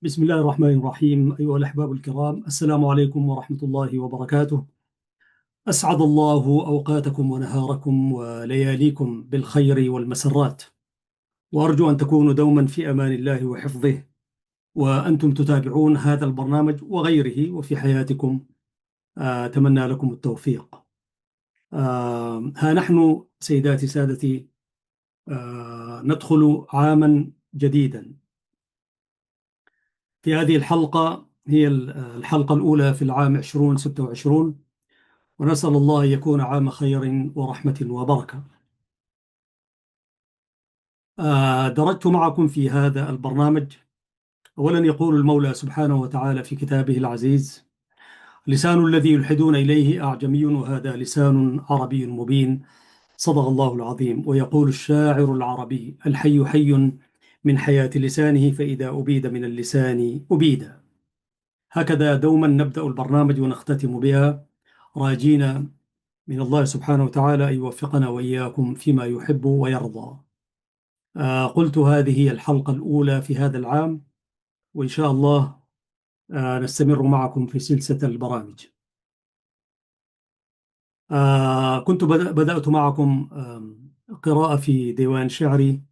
بسم الله الرحمن الرحيم. أيها الأحباب الكرام، السلام عليكم ورحمة الله وبركاته. أسعد الله أوقاتكم ونهاركم ولياليكم بالخير والمسرات، وأرجو أن تكونوا دوما في أمان الله وحفظه وأنتم تتابعون هذا البرنامج وغيره وفي حياتكم. أتمنى لكم التوفيق. ها نحن سيداتي سادتي، ندخل عاما جديدا. في هذه الحلقة هي الحلقة الأولى في العام 2026، ونسأل الله أن يكون عام خير ورحمة وبركة. درجت معكم في هذا البرنامج. أولا، يقول المولى سبحانه وتعالى في كتابه العزيز: لسان الذي يلحدون إليه أعجمي وهذا لسان عربي مبين، صدق الله العظيم. ويقول الشاعر العربي: الحي حي من حياة لسانه، فإذا أبيد من اللسان أبيد. هكذا دوما نبدأ البرنامج ونختتم بها، راجين من الله سبحانه وتعالى أن يوفقنا وإياكم فيما يحب ويرضى. قلت هذه هي الحلقة الأولى في هذا العام، وإن شاء الله نستمر معكم في سلسلة البرامج. كنت بدأت معكم قراءة في ديوان شعري: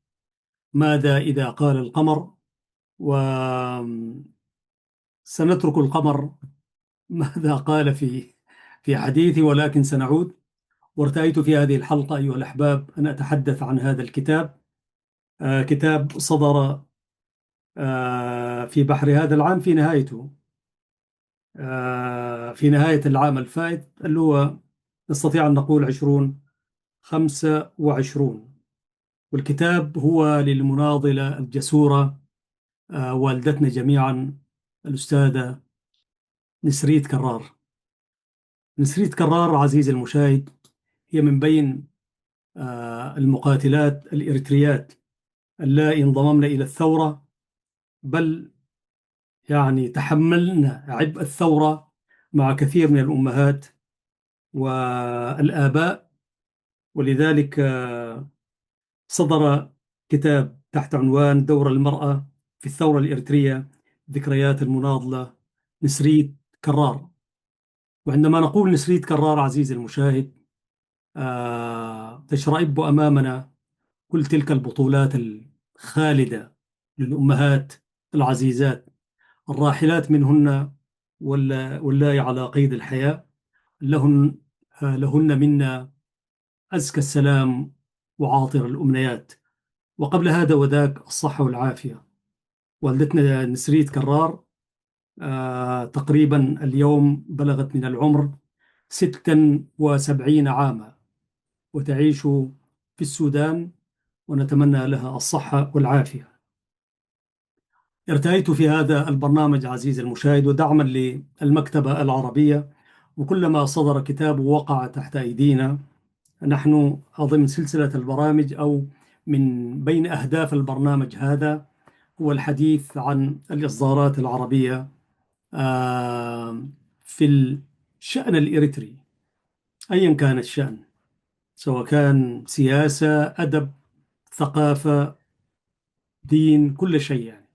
ماذا إذا قال القمر. وسنترك القمر ماذا قال في حديثي، ولكن سنعود. وارتأيت في هذه الحلقة أيها الأحباب أن أتحدث عن هذا الكتاب، كتاب صدر في بحر هذا العام، في نهايته، في نهاية العام الفائت، اللي هو نستطيع أن نقول 2025. والكتاب هو للمناضلة الجسورة، والدتنا جميعا، الأستاذة نسريت كرار. نسريت كرار عزيزي المشاهد هي من بين المقاتلات الإريتريات اللائي انضممن إلى الثورة، بل يعني تحملنا عبء الثورة مع كثير من الأمهات والآباء. ولذلك صدر كتاب تحت عنوان دور المرأة في الثورة الإريترية، ذكريات المناضلة، نسريت كرار. وعندما نقول نسريت كرار عزيزي المشاهد، تشرئب أمامنا كل تلك البطولات الخالدة للأمهات العزيزات الراحلات منهن واللائي على قيد الحياة. لهن منا أزكى السلام وعاطر الأمنيات، وقبل هذا وذاك الصحة والعافية. والدتنا نسريت كرار تقريبا اليوم بلغت من العمر 76 عاما، وتعيش في السودان، ونتمنى لها الصحة والعافية. ارتأيت في هذا البرنامج عزيزي المشاهد، ودعما للمكتبة العربية، وكلما صدر كتاب وقع تحت أيدينا، نحن ضمن سلسلة البرامج، أو من بين أهداف البرنامج هذا، هو الحديث عن الإصدارات العربية في الشأن الإريتري، أيا كان الشأن، سواء كان سياسة، أدب، ثقافة، دين، كل شيء يعني،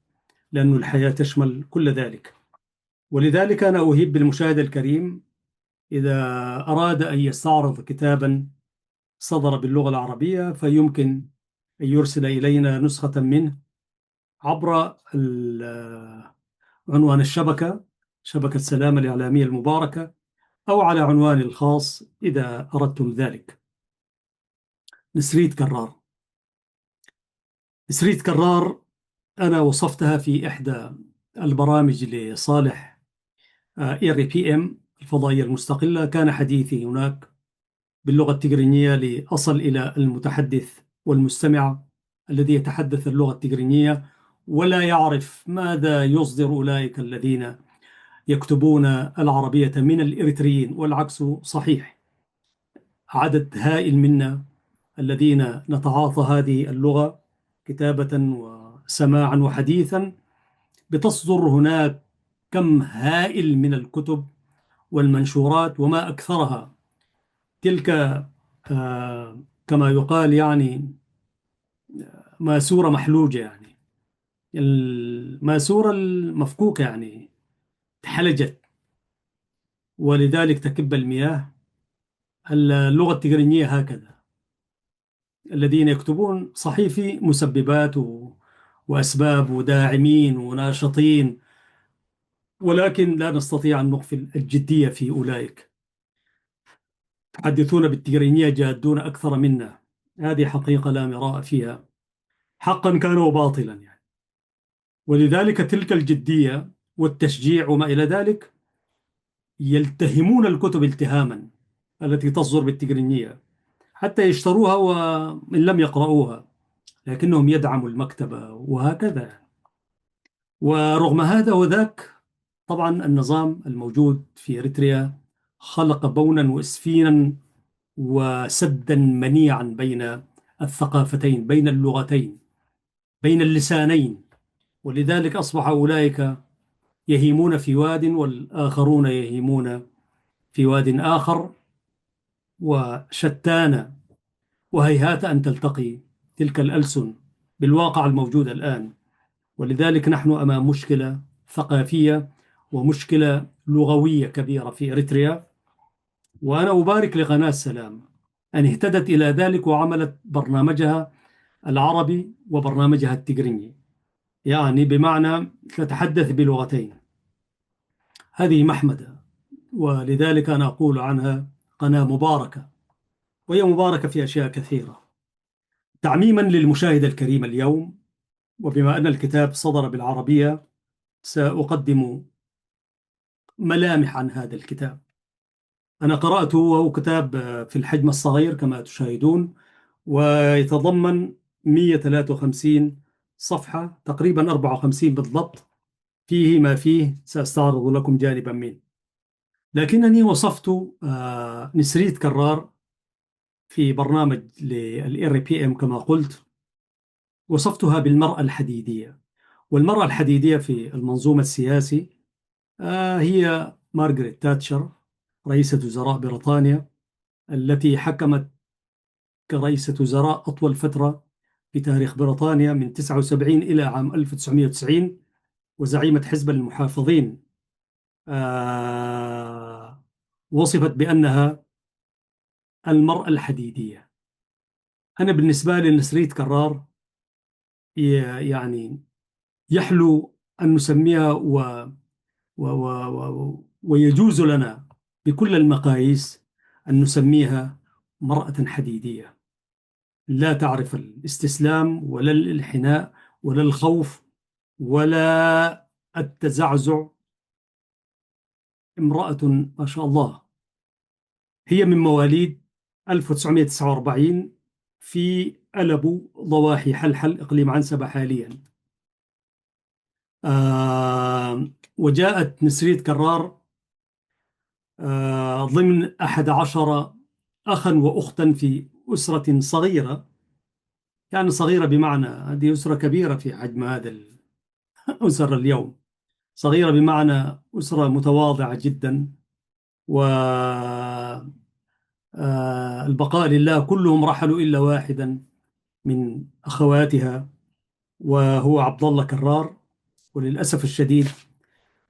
لأن الحياة تشمل كل ذلك. ولذلك أنا أهيب بالمشاهد الكريم، إذا أراد أن يستعرض كتابا صدر باللغة العربية، فيمكن أن يرسل إلينا نسخة منه عبر عنوان الشبكة، شبكة سلام الإعلامية المباركة، أو على عنواني الخاص إذا أردتم ذلك. نسريت كرار. نسريت كرار أنا وصفتها في إحدى البرامج لصالح إيري بي إم الفضائية المستقلة. كان حديثي هناك باللغة التجرينية لأصل إلى المتحدث والمستمع الذي يتحدث اللغة التجرينية ولا يعرف ماذا يصدر أولئك الذين يكتبون العربية من الإريتريين، والعكس صحيح. عدد هائل منا الذين نتعاطى هذه اللغة كتابة وسماعا وحديثا، بتصدر هناك كم هائل من الكتب والمنشورات، وما أكثرها تلك كما يقال يعني ماسورة محلوجة، يعني الماسورة المفكوكة يعني تحلجت، ولذلك تكب المياه. اللغة التقرينية هكذا، الذين يكتبون صحيح مسببات وأسباب وداعمين وناشطين، ولكن لا نستطيع أن نغفل الجدية في أولئك. يحدثون بالتقرينية جادون أكثر منا، هذه حقيقة لا مراء فيها، حقا كان وباطلا يعني. ولذلك تلك الجدية والتشجيع وما إلى ذلك يلتهمون الكتب التهاما التي تصدر بالتقرينية، حتى يشتروها وإن لم يقرؤوها، لكنهم يدعموا المكتبة وهكذا. ورغم هذا وذاك، طبعا النظام الموجود في إريتريا خلق بونا وإسفينا وسدا منيعا بين الثقافتين، بين اللغتين، بين اللسانين. ولذلك أصبح أولئك يهيمون في واد والآخرون يهيمون في واد آخر، وشتان، وهيهات أن تلتقي تلك الألسن بالواقع الموجود الآن. ولذلك نحن أمام مشكلة ثقافية ومشكلة لغوية كبيرة في إريتريا. وأنا أبارك لقناة السلام أن اهتدت إلى ذلك وعملت برنامجها العربي وبرنامجها التقريني، يعني بمعنى تتحدث بلغتين. هذه محمدة، ولذلك أنا أقول عنها قناة مباركة، وهي مباركة في أشياء كثيرة. تعميما للمشاهد الكريم اليوم، وبما أن الكتاب صدر بالعربية سأقدم ملامح عن هذا الكتاب. أنا قرأته وهو كتاب في الحجم الصغير كما تشاهدون، ويتضمن 153 صفحة، تقريبا 54 بالضبط. فيه ما فيه سأستعرض لكم جانبا منه. لكنني وصفت نسريت كرار في برنامج للإر بي إم كما قلت، وصفتها بالمرأة الحديدية. والمرأة الحديدية في المنظومة السياسي هي مارغريت تاتشر، رئيسة وزراء بريطانيا، التي حكمت كرئيسة وزراء أطول فترة في تاريخ بريطانيا من 79 إلى عام 1990، وزعيمة حزب المحافظين. وصفت بأنها المرأة الحديدية. أنا بالنسبة لي نسريت كرار يعني يحلو أن نسميها ويجوز لنا بكل المقاييس أن نسميها مرأة حديدية، لا تعرف الاستسلام ولا الانحناء ولا الخوف ولا التزعزع. امرأة ما شاء الله. هي من مواليد 1949 في ألبو ضواحي حلحل إقليم عنسبة حاليا. وجاءت نسريت كرار ضمن 11 أخا وأختا في أسرة صغيرة، يعني صغيرة بمعنى هذه أسرة كبيرة في حجم هذا الأسر اليوم، صغيرة بمعنى أسرة متواضعة جدا. والبقاء لله، كلهم رحلوا إلا واحدا من أخواتها، وهو عبد الله كرار. وللأسف الشديد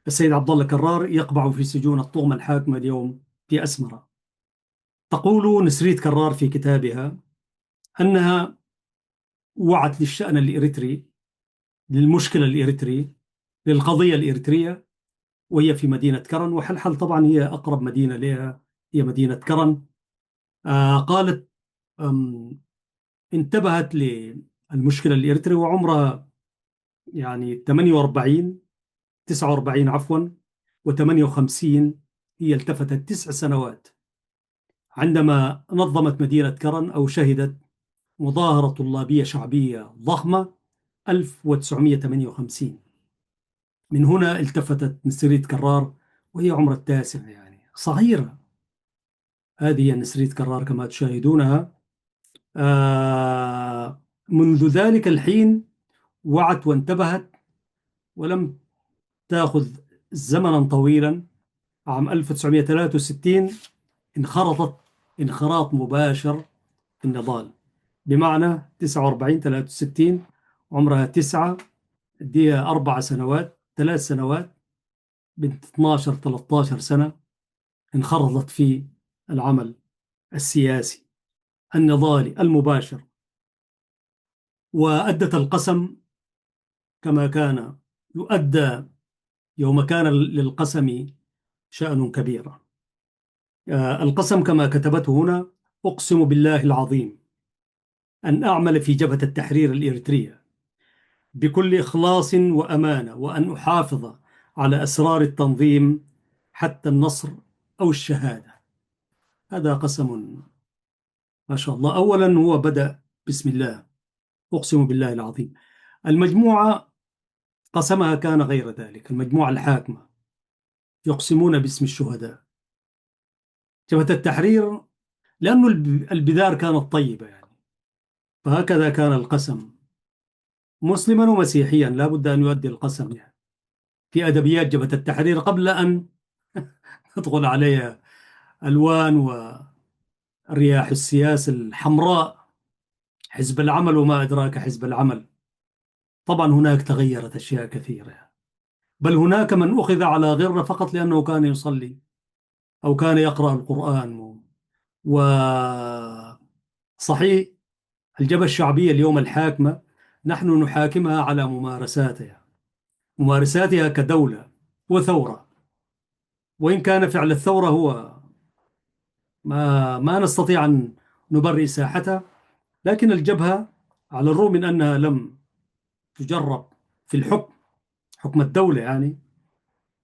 السيد عبد الله كرار يقبع في سجون الطغمة الحاكمة اليوم في أسمرة. تقول نسريت كرار في كتابها أنها وعت للشأن الإريتري، للمشكلة الإريتري، للقضية الإريترية، وهي في مدينة كرن. وحلحل طبعا هي أقرب مدينة لها، هي مدينة كرن. قالت انتبهت للمشكلة الإريترية وعمرها يعني 48، 49 عفوا، و58. هي التفتت 9 سنوات عندما نظمت مدينة كرن أو شهدت مظاهرة طلابية شعبية ضخمة 1958. من هنا التفتت نسريت كرار وهي عمر التاسع، يعني صغيرة. هذه نسريت كرار كما تشاهدونها. منذ ذلك الحين وعت وانتبهت، ولم تأخذ زمنا طويلا. عام 1963 انخرطت انخراط مباشر في النضال، بمعنى 49 63 عمرها 9 دي 4 سنوات 3 سنوات، بنت 12 13 سنة انخرطت في العمل السياسي النضالي المباشر، وأدت القسم كما كان يؤدى يوم كان للقسم شأن كبير. القسم كما كتبته هنا: أقسم بالله العظيم أن أعمل في جبهة التحرير الإريترية بكل إخلاص وأمانة، وأن أحافظ على أسرار التنظيم حتى النصر أو الشهادة. هذا قسم ما شاء الله. أولا هو بدأ بسم الله، أقسم بالله العظيم. المجموعة قسمها كان غير ذلك، المجموعة الحاكمة يقسمون باسم الشهداء. جبهة التحرير لأنه البذار كانت طيبة يعني، فهكذا كان القسم، مسلما ومسيحيا لا بد أن يؤدي القسم يعني في أدبيات جبهة التحرير قبل أن تدخل عليها ألوان ورياح السياسة الحمراء، حزب العمل وما أدراك حزب العمل. طبعا هناك تغيرت أشياء كثيرة، بل هناك من أخذ على غرة فقط لأنه كان يصلي أو كان يقرأ القرآن. وصحيح الجبهة الشعبية اليوم الحاكمة نحن نحاكمها على ممارساتها كدولة وثورة، وإن كان فعل الثورة هو ما نستطيع أن نبرئ ساحتها، لكن الجبهة على الرغم من أنها لم تجرب في الحكم، حكم الدولة يعني،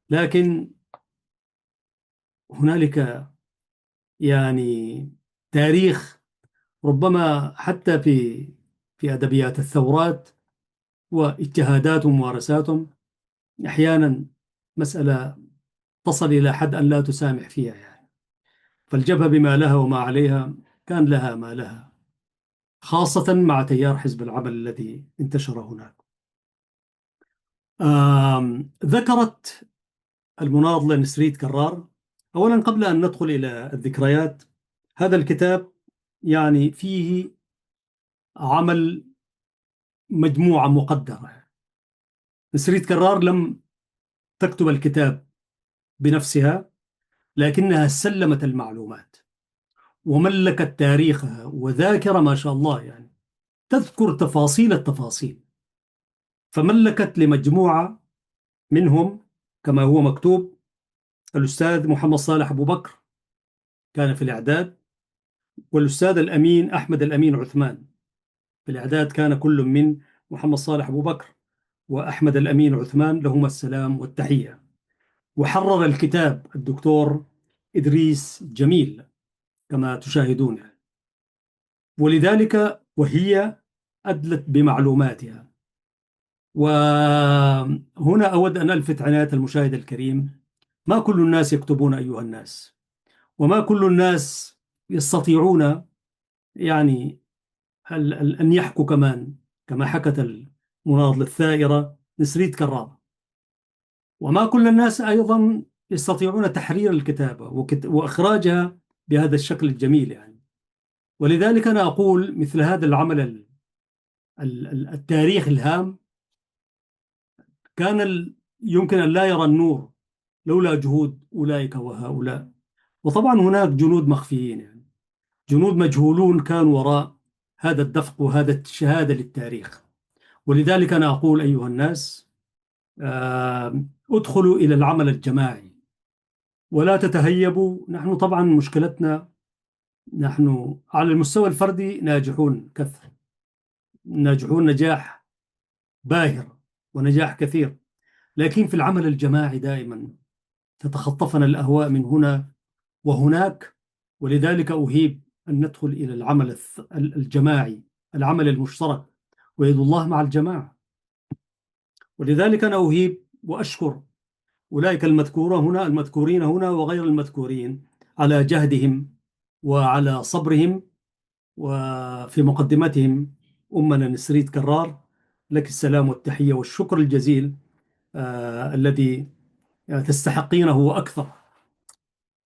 لكن هنالك يعني تاريخ، ربما حتى في أدبيات الثورات واجتهاداتهم وممارساتهم أحيانا مسألة تصل إلى حد أن لا تسامح فيها يعني. فالجبهة بما لها وما عليها كان لها ما لها، خاصة مع تيار حزب العمل الذي انتشر هناك. ذكرت المناضلة نسريت كرار. أولا قبل أن ندخل إلى الذكريات، هذا الكتاب يعني فيه عمل مجموعة مقدرة. نسريت كرار لم تكتب الكتاب بنفسها، لكنها سلمت المعلومات وملكت تاريخها وذاكرة ما شاء الله يعني، تذكر تفاصيل التفاصيل. فملكت لمجموعة منهم كما هو مكتوب: الأستاذ محمد صالح أبو بكر كان في الإعداد، والأستاذ الأمين أحمد الأمين عثمان في الإعداد. كان كل من محمد صالح أبو بكر وأحمد الأمين عثمان لهما السلام والتحية. وحرر الكتاب الدكتور إدريس جميل كما تشاهدون يعني. ولذلك وهي أدلت بمعلوماتها. وهنا أود أن ألفت عناية المشاهد الكريم: ما كل الناس يكتبون أيها الناس، وما كل الناس يستطيعون يعني أن يحكوا كمان كما حكت المناضلة الثائرة نسريت كرارة. وما كل الناس أيضا يستطيعون تحرير الكتابة وإخراجها بهذا الشكل الجميل يعني. ولذلك أنا أقول مثل هذا العمل التاريخ الهام كان يمكن أن لا يرى النور لولا جهود أولئك وهؤلاء. وطبعا هناك جنود مخفيين يعني، جنود مجهولون كانوا وراء هذا الدفق وهذا الشهادة للتاريخ. ولذلك أنا أقول أيها الناس، ادخلوا إلى العمل الجماعي ولا تتهيبوا. نحن طبعا مشكلتنا، نحن على المستوى الفردي ناجحون كثر، ناجحون نجاح باهر ونجاح كثير، لكن في العمل الجماعي دائما تتخطفنا الأهواء من هنا وهناك. ولذلك أهيب أن ندخل إلى العمل الجماعي، العمل المشترك، ويد الله مع الجماعة. ولذلك أنا أهيب وأشكر أولئك المذكورين هنا وغير المذكورين على جهدهم وعلى صبرهم، وفي مقدمتهم أمنا نسريت كرار. لك السلام والتحية والشكر الجزيل الذي تستحقينه وأكثر.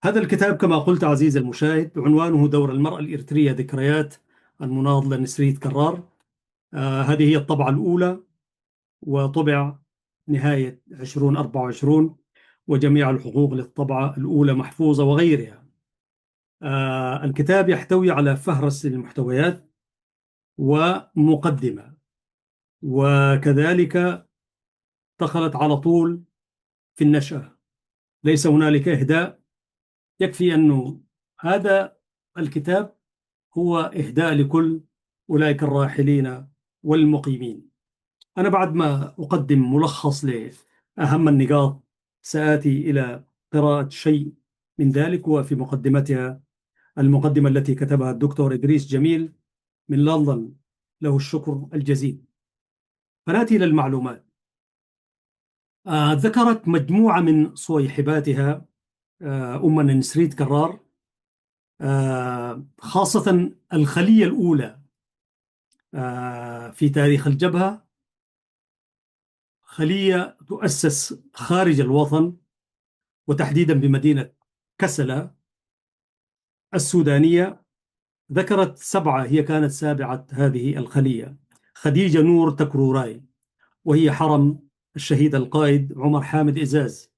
هذا الكتاب كما قلت عزيزي المشاهد عنوانه دور المرأة الإريترية ذكريات المناضلة نسريت كرار. هذه هي الطبعة الأولى، وطبع نهاية 2024، وجميع الحقوق للطبعة الأولى محفوظة وغيرها. الكتاب يحتوي على فهرس للمحتويات ومقدمة، وكذلك دخلت على طول في النشأة. ليس هنالك إهداء، يكفي أنه هذا الكتاب هو إهداء لكل أولئك الراحلين والمقيمين. أنا بعد ما أقدم ملخص لأهم النقاط سآتي إلى قراءة شيء من ذلك، وفي مقدمتها المقدمة التي كتبها الدكتور إدريس جميل من لندن، له الشكر الجزيل. فنأتي إلى المعلومات. ذكرت مجموعة من صويحباتها أمنا نسريت كرار، خاصة الخلية الأولى في تاريخ الجبهة، خلية تؤسس خارج الوطن، وتحديدا بمدينة كسلة السودانية. ذكرت سبعة، هي كانت سابعة هذه الخلية، خديجة نور تكروراي، وهي حرم الشهيد القائد عمر حامد إزاز،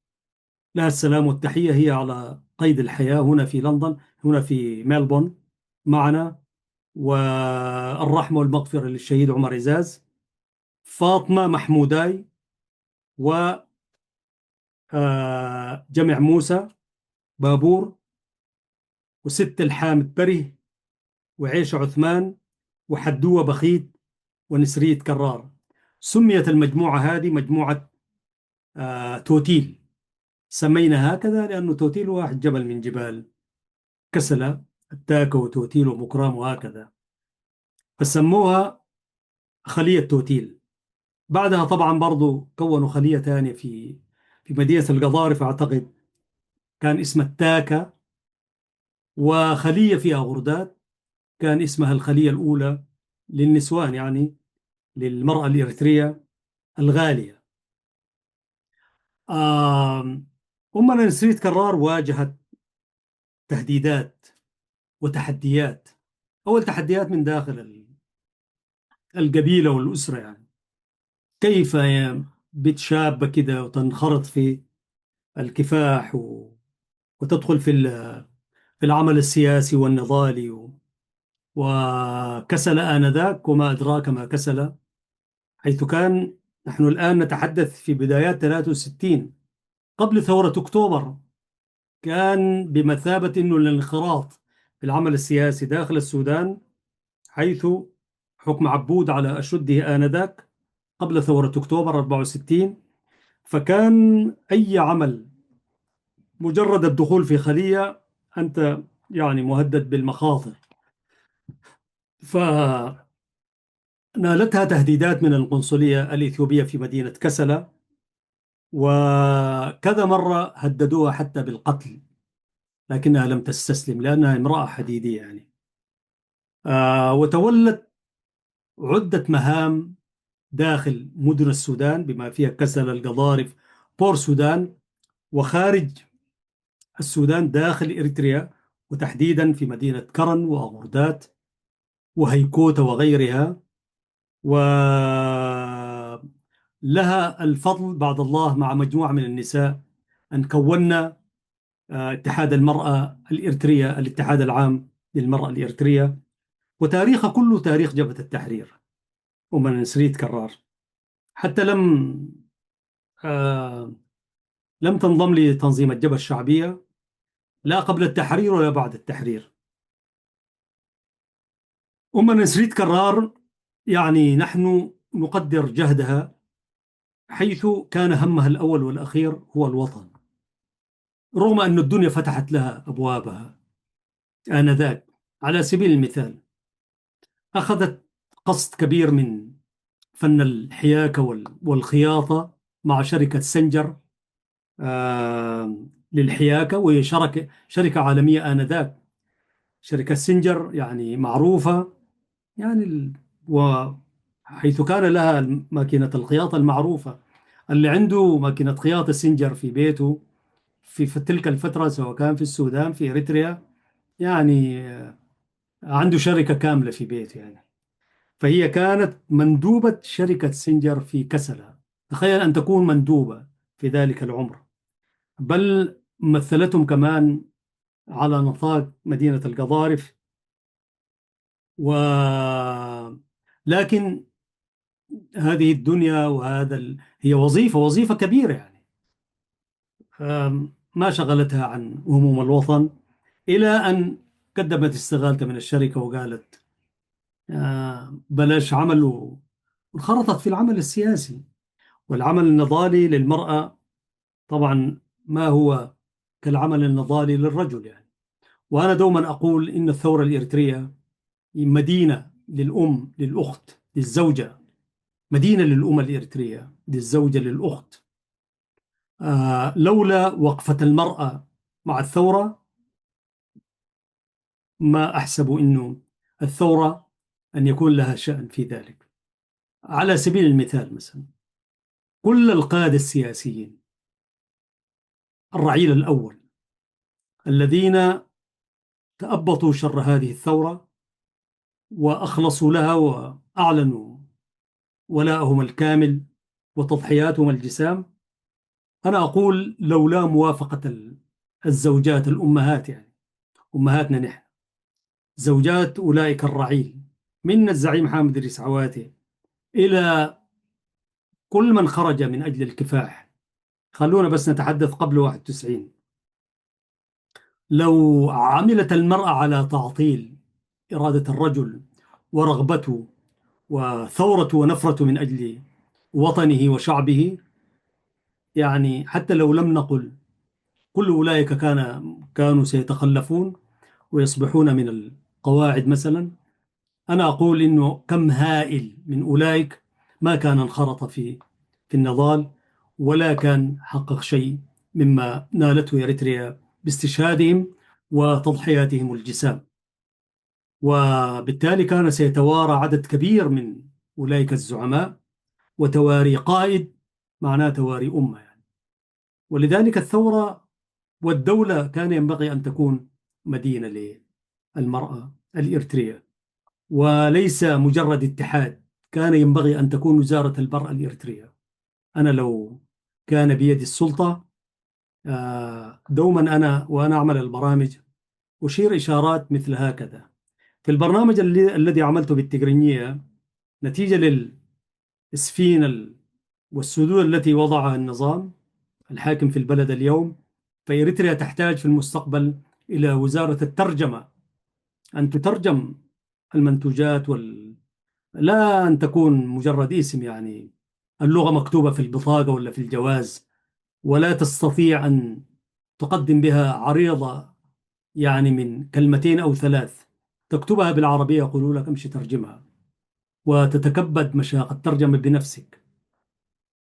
لها السلام والتحية. هي على قيد الحياة هنا في لندن، هنا في ميلبورن معنا، والرحمة والمغفرة للشهيد عمر إزاز. فاطمة محموداي، وجمع موسى بابور، وست الحامد بره، وعيش عثمان، وحدوة بخيت، ونسرية كرار. سميت المجموعة هذه مجموعة توتيل. سمينا هكذا لأنه توتيل واحد جبل من جبال كسلة، التاكا وتوتيل ومكرام وهكذا، فسموها خلية توتيل. بعدها طبعا برضو كونوا خلية ثانية في مدينة القضارف أعتقد، كان اسمها التاكا، وخلية فيها غردات كان اسمها الخلية الأولى للنسوان، يعني للمرأة الإريترية الغالية. آم، أمنا نسريت كرار واجهت تهديدات وتحديات. أول تحديات من داخل القبيلة والأسرة، يعني كيف بنت شابة كده وتنخرط في الكفاح وتدخل في العمل السياسي والنضالي وكسل آنذاك، وما أدراك ما كسل، حيث كان نحن الآن نتحدث في بدايات 63 قبل ثورة أكتوبر. كان بمثابة أنه الانخراط في العمل السياسي داخل السودان، حيث حكم عبود على أشده آنذاك قبل ثورة أكتوبر 64. فكان أي عمل، مجرد الدخول في خلية أنت يعني مهدد بالمخاطر. فنالتها تهديدات من القنصلية الإثيوبية في مدينة كسلة، وكذا مرة هددوها حتى بالقتل، لكنها لم تستسلم لأنها امرأة حديدية يعني. وتولت عدة مهام داخل مدن السودان بما فيها كسل، القضارف، بور سودان، وخارج السودان داخل إريتريا، وتحديدا في مدينة كرن وأغردات وهيكوتا وغيرها. ولها الفضل بعد الله مع مجموعة من النساء أن كونا اتحاد المرأة الإريترية، الاتحاد العام للمرأة الإريترية. وتاريخها كله تاريخ جبهة التحرير، ومن نسريت كرار. حتى آه، لم تنضم لتنظيم الجبهة الشعبية، لا قبل التحرير ولا بعد التحرير. نسريت كرار يعني نحن نقدر جهدها، حيث كان همها الأول والأخير هو الوطن، رغم أن الدنيا فتحت لها أبوابها آنذاك. على سبيل المثال، أخذت قسط كبير من فن الحياكة والخياطة مع شركة سنجر للحياكة، وهي شركة عالمية آنذاك. شركة سنجر يعني معروفة، يعني وحيث كان لها ماكينة الخياطة المعروفة. اللي عنده ماكينة خياطة سنجر في بيته في تلك الفترة، سواء كان في السودان في إريتريا، يعني عنده شركة كاملة في بيته يعني. فهي كانت مندوبة شركة سنجر في كسلة، تخيل أن تكون مندوبة في ذلك العمر، بل مثلتهم كمان على نطاق مدينة القضارف. و لكن هذه الدنيا هي وظيفة كبيرة يعني. ما شغلتها عن هموم الوطن، إلى أن قدمت استقالتها من الشركة وقالت بلاش عمل، وانخرطت في العمل السياسي والعمل النضالي للمرأة. طبعا ما هو كالعمل النضالي للرجل يعني. وأنا دوما أقول إن الثورة الإريترية مدينة للأم، للأخت، للزوجة، مدينة للأم الإريترية، للزوجة، للأخت. لولا وقفة المرأة مع الثورة ما أحسب أنه الثورة أن يكون لها شأن في ذلك. على سبيل المثال مثلا، كل القادة السياسيين، الرعيل الأول، الذين تأبطوا شر هذه الثورة وأخلصوا لها وأعلنوا ولاءهم الكامل وتضحياتهم الجسام، أنا أقول لولا موافقة الزوجات الأمهات يعني، أمهاتنا نحن، زوجات أولئك الرعيل، من الزعيم حامد إدريس عواتي إلى كل من خرج من أجل الكفاح. خلونا بس نتحدث قبل 91. لو عملت المرأة على تعطيل إرادة الرجل ورغبته وثورته ونفرته من أجل وطنه وشعبه، يعني حتى لو لم نقل كل أولئك كانوا سيتخلفون ويصبحون من القواعد مثلا، أنا أقول إنه كم هائل من أولئك ما كان انخرط في النضال، ولا كان حقق شيء مما نالته إريتريا باستشهادهم وتضحياتهم الجسام. وبالتالي كان سيتوارى عدد كبير من أولئك الزعماء، وتواري قائد معناه تواري أمة يعني. ولذلك الثورة والدولة كان ينبغي أن تكون مدينة للمرأة الإريترية، وليس مجرد اتحاد. كان ينبغي أن تكون وزارة المرأة الإريترية. أنا لو كان بيدي السلطة، دوما وأنا أعمل البرامج أشير إشارات مثل هكذا. في البرنامج الذي عملته بالتقرينية، نتيجة للسفين والسدود التي وضعها النظام الحاكم في البلد اليوم، فإريتريا تحتاج في المستقبل إلى وزارة الترجمة، أن تترجم المنتوجات لا أن تكون مجرد اسم يعني، اللغة مكتوبة في البطاقة ولا في الجواز، ولا تستطيع أن تقدم بها عريضة يعني من كلمتين أو ثلاث، تكتبها بالعربية يقولوا لك امشي ترجمها، وتتكبد مشاق الترجمة بنفسك.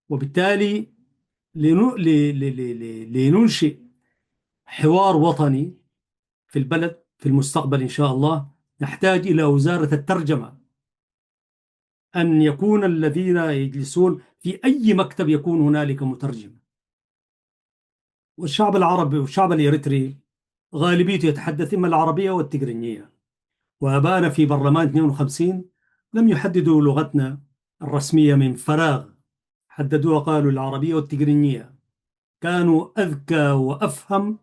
وبالتالي لننشئ حوار وطني في البلد في المستقبل إن شاء الله، نحتاج إلى وزارة الترجمة، أن يكون الذين يجلسون في أي مكتب يكون هنالك مترجم. والشعب العربي والشعب الإريتري غالبيته يتحدث إما العربية والتقرينية. وأبانا في برلمان 52 لم يحددوا لغتنا الرسمية من فراغ، حددوها قالوا العربية والتقرينية. كانوا أذكى وأفهم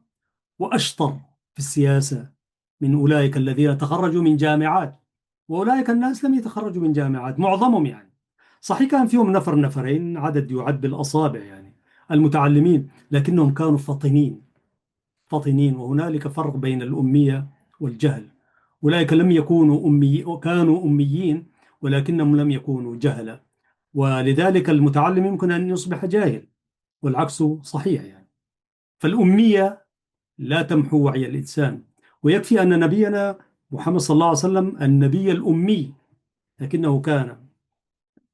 وأشطر في السياسة من أولئك الذين تخرجوا من جامعات. وأولئك الناس لم يتخرجوا من جامعات معظمهم يعني. صحيح كان فيهم نفر نفرين، عدد يعد بالأصابع يعني المتعلمين، لكنهم كانوا فطنين فطنين. وهنالك فرق بين الأمية والجهل. أولئك لم يكونوا كانوا أميين، ولكنهم لم يكونوا جهلة. ولذلك المتعلم يمكن أن يصبح جاهل، والعكس صحيح يعني. فالأمية لا تمحو وعي الإنسان. ويكفي أن نبينا محمد صلى الله عليه وسلم النبي الأمي، لكنه كان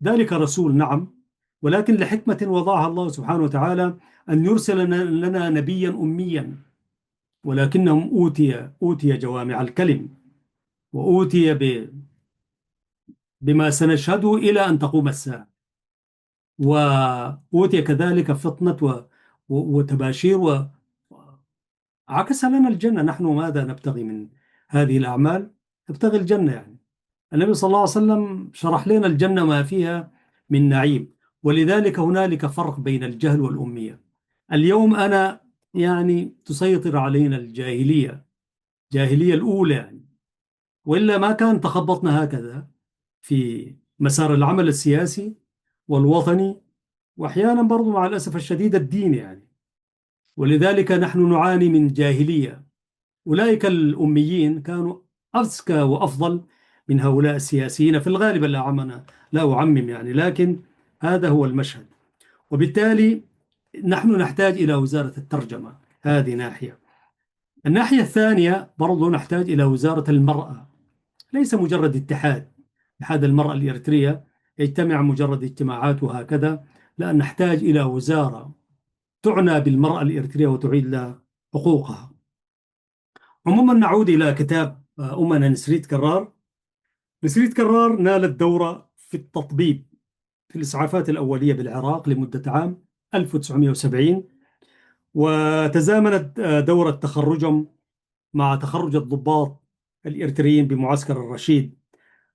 ذلك رسول نعم، ولكن لحكمة وضعها الله سبحانه وتعالى أن يرسل لنا نبيا أميا، ولكنهم أوتي جوامع الكلم، وأوتي بما سنشهده إلى أن تقوم الساعة، وأوتي كذلك فطنة وتباشير، وعكس لنا الجنة. نحن ماذا نبتغي من هذه الأعمال؟ نبتغي الجنة يعني. النبي صلى الله عليه وسلم شرح لنا الجنة ما فيها من نعيم، ولذلك هنالك فرق بين الجهل والأمية. اليوم أنا يعني تسيطر علينا الجاهلية، الجاهلية الأولى يعني، وإلا ما كان تخبطنا هكذا في مسار العمل السياسي والوطني، وأحيانا برضو مع الأسف الشديد الدين يعني. ولذلك نحن نعاني من جاهلية. أولئك الأميين كانوا أذكى وأفضل من هؤلاء السياسيين في الغالب. لا أعمم يعني، لكن هذا هو المشهد. وبالتالي نحن نحتاج إلى وزارة الترجمة، هذه ناحية. الناحية الثانية برضو نحتاج إلى وزارة المرأة، ليس مجرد اتحاد المرأة الإريترية يجتمع مجرد اجتماعات وهكذا. لا، نحتاج إلى وزارة تعنى بالمرأة الإريترية وتعيد لها حقوقها. عموما نعود إلى كتاب أمنا نسريت كرار. نسريت كرار نالت دورة في التطبيب في الإسعافات الأولية بالعراق لمدة عام 1970، وتزامنت دورة تخرجهم مع تخرج الضباط الإريتريين بمعسكر الرشيد،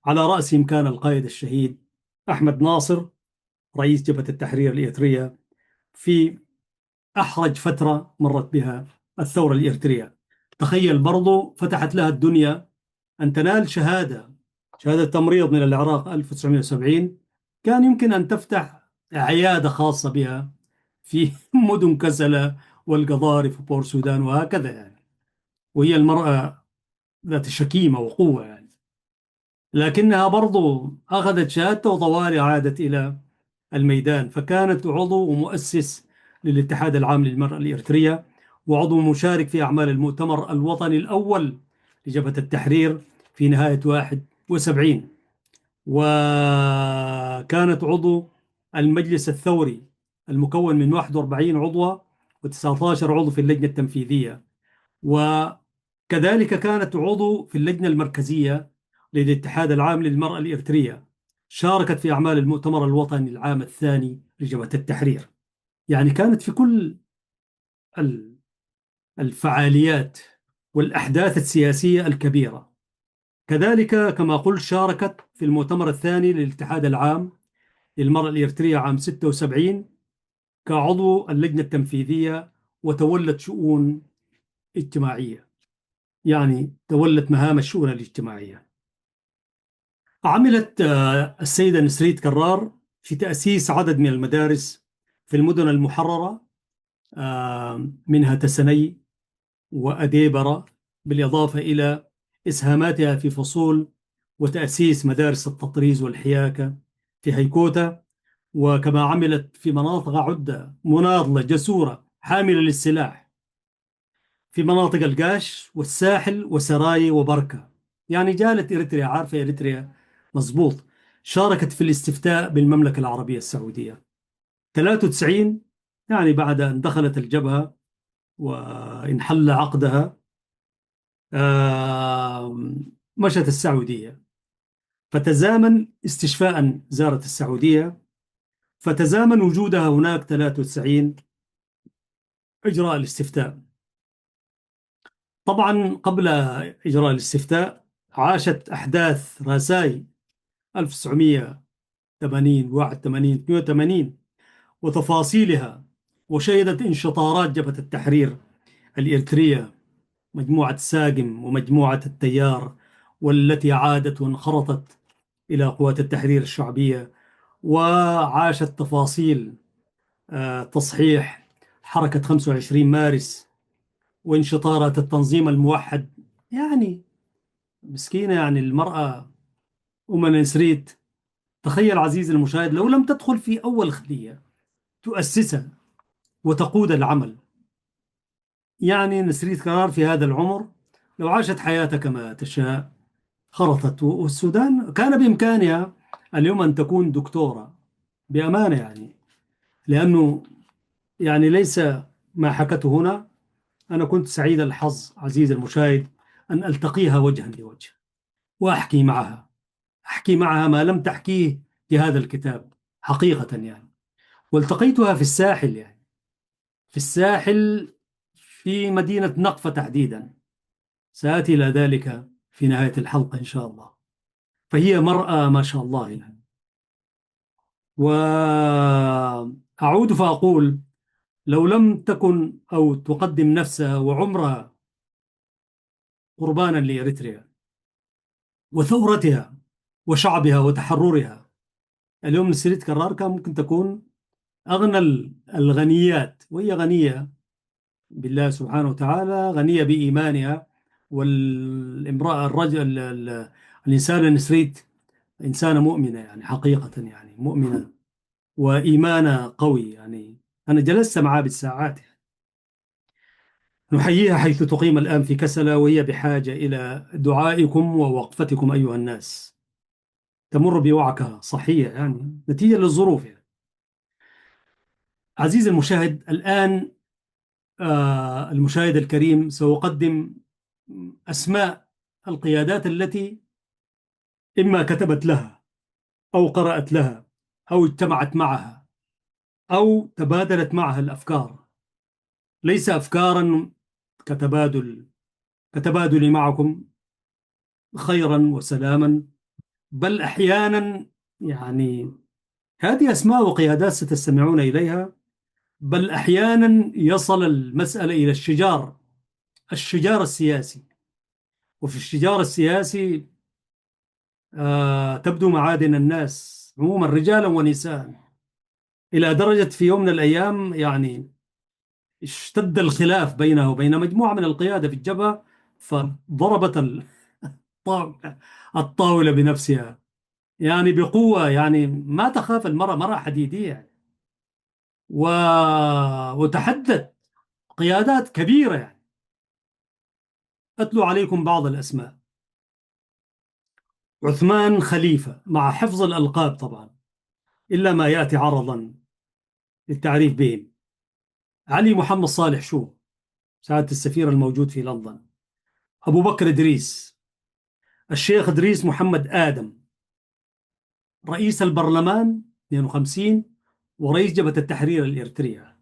على رأسهم كان القائد الشهيد أحمد ناصر رئيس جبهة التحرير الإريترية في أحرج فترة مرت بها الثورة الإريترية. تخيل برضو فتحت لها الدنيا أن تنال شهادة تمريض من العراق 1970. كان يمكن أن تفتح عيادة خاصة بها في مدن كسلة والقضارف وبور سودان وهكذا يعني، وهي المرأة ذات شكيمة وقوة يعني. لكنها برضو أخذت شهادته وطوالي عادت إلى الميدان، فكانت عضو ومؤسس للاتحاد العام للمرأة الإريترية، وعضو مشارك في أعمال المؤتمر الوطني الأول لجبهة التحرير في نهاية 71. وكانت عضو المجلس الثوري المكون من 41 عضوة و19 عضو في اللجنة التنفيذية، وكذلك كانت عضو في اللجنة المركزية للاتحاد العام للمرأة الإريترية. شاركت في أعمال المؤتمر الوطني العام الثاني لجبهة التحرير. يعني كانت في كل ال- الفعاليات والأحداث السياسية الكبيرة. كذلك كما قلت شاركت في المؤتمر الثاني للاتحاد العام للمرأة الإريترية عام 76 كعضو اللجنة التنفيذية، وتولت شؤون اجتماعية، يعني تولت مهام الشؤون الاجتماعية. عملت السيدة نسريت كرار في تأسيس عدد من المدارس في المدن المحررة، منها تسني وأديبرة، بالإضافة إلى إسهاماتها في فصول وتأسيس مدارس التطريز والحياكة في هيكوتا. وكما عملت في مناطق عدة مناضلة جسورة حاملة للسلاح في مناطق القاش والساحل وسراي وبركة. يعني جالت إريتريا، عارفة إريتريا مظبوط. شاركت في الاستفتاء بالمملكة العربية السعودية 93، يعني بعد أن دخلت الجبهة وانحل عقدها. مشت السعودية، فتزامن استشفاء زارت السعودية، فتزامن وجودها هناك 93 إجراء الاستفتاء. طبعا قبل إجراء الاستفتاء عاشت أحداث راساي 1980 81 82 وتفاصيلها، وشهدت انشطارات جبهة التحرير الإريترية، مجموعة ساقم ومجموعة التيار، والتي عادت وانخرطت إلى قوات التحرير الشعبية. وعاشت تفاصيل تصحيح حركة 25 مارس وانشطارات التنظيم الموحد. يعني مسكينة يعني المرأة أم نسريت. تخيل عزيزي المشاهد لو لم تدخل في أول خلية تؤسسها وتقود العمل. يعني نسريت قرار في هذا العمر لو عاشت حياتها كما تشاء خرطت، والسودان كان بإمكانها اليوم أن تكون دكتورة بأمانة يعني. لأنه يعني ليس ما حكته هنا. أنا كنت سعيد الحظ عزيزي المشاهد أن ألتقيها وجها لوجه وأحكي معها، أحكي معها ما لم تحكيه في هذا الكتاب حقيقة يعني. والتقيتها في الساحل، يعني في الساحل في مدينة نقفة تحديدا. سآتي إلى ذلك في نهاية الحلقة إن شاء الله. فهي مرأة ما شاء الله يعني. وأعود فأقول: لو لم تكن أو تقدم نفسها وعمرها قربانا لإريتريا وثورتها وشعبها وتحررها، اليوم نسرت كرار كان ممكن تكون أغنى الغنيات، وهي غنية بالله سبحانه وتعالى، غنية بإيمانها. والامرأة الرجل الإنسان النسريت إنسانة مؤمنة، يعني حقيقة يعني مؤمنة وإيمانها قوي. يعني أنا جلست معها بالساعات. نحييها حيث تقيم الآن في كسلة، وهي بحاجة إلى دعائكم ووقفتكم أيها الناس. تمر بوعكة صحية يعني نتيجة للظروف يعني. عزيزي المشاهد، الآن المشاهد الكريم سأقدم أسماء القيادات التي إما كتبت لها أو قرأت لها أو اجتمعت معها أو تبادلت معها الأفكار. ليس أفكارا كتبادل معكم خيرا وسلاما، بل أحيانا يعني هذه أسماء وقيادات ستستمعون إليها، بل أحيانا يصل المسألة إلى الشجار السياسي. وفي الشجار السياسي تبدو معادن الناس عموما رجالا ونساء، إلى درجة في يوم من الأيام يعني اشتد الخلاف بينه وبين مجموعة من القيادة في الجبهة، فضربت الطاولة بنفسها يعني بقوة. يعني ما تخاف المرأة، مرأة حديدية يعني. و... وتحدت قيادات كبيرة يعني. أتلو عليكم بعض الأسماء: عثمان خليفة، مع حفظ الألقاب طبعا إلا ما يأتي عرضا للتعريف بهم. علي محمد صالح شو، سعادة السفير الموجود في لندن. أبو بكر إدريس، الشيخ إدريس محمد آدم، رئيس البرلمان 52 ورئيس جبهة التحرير الإريترية.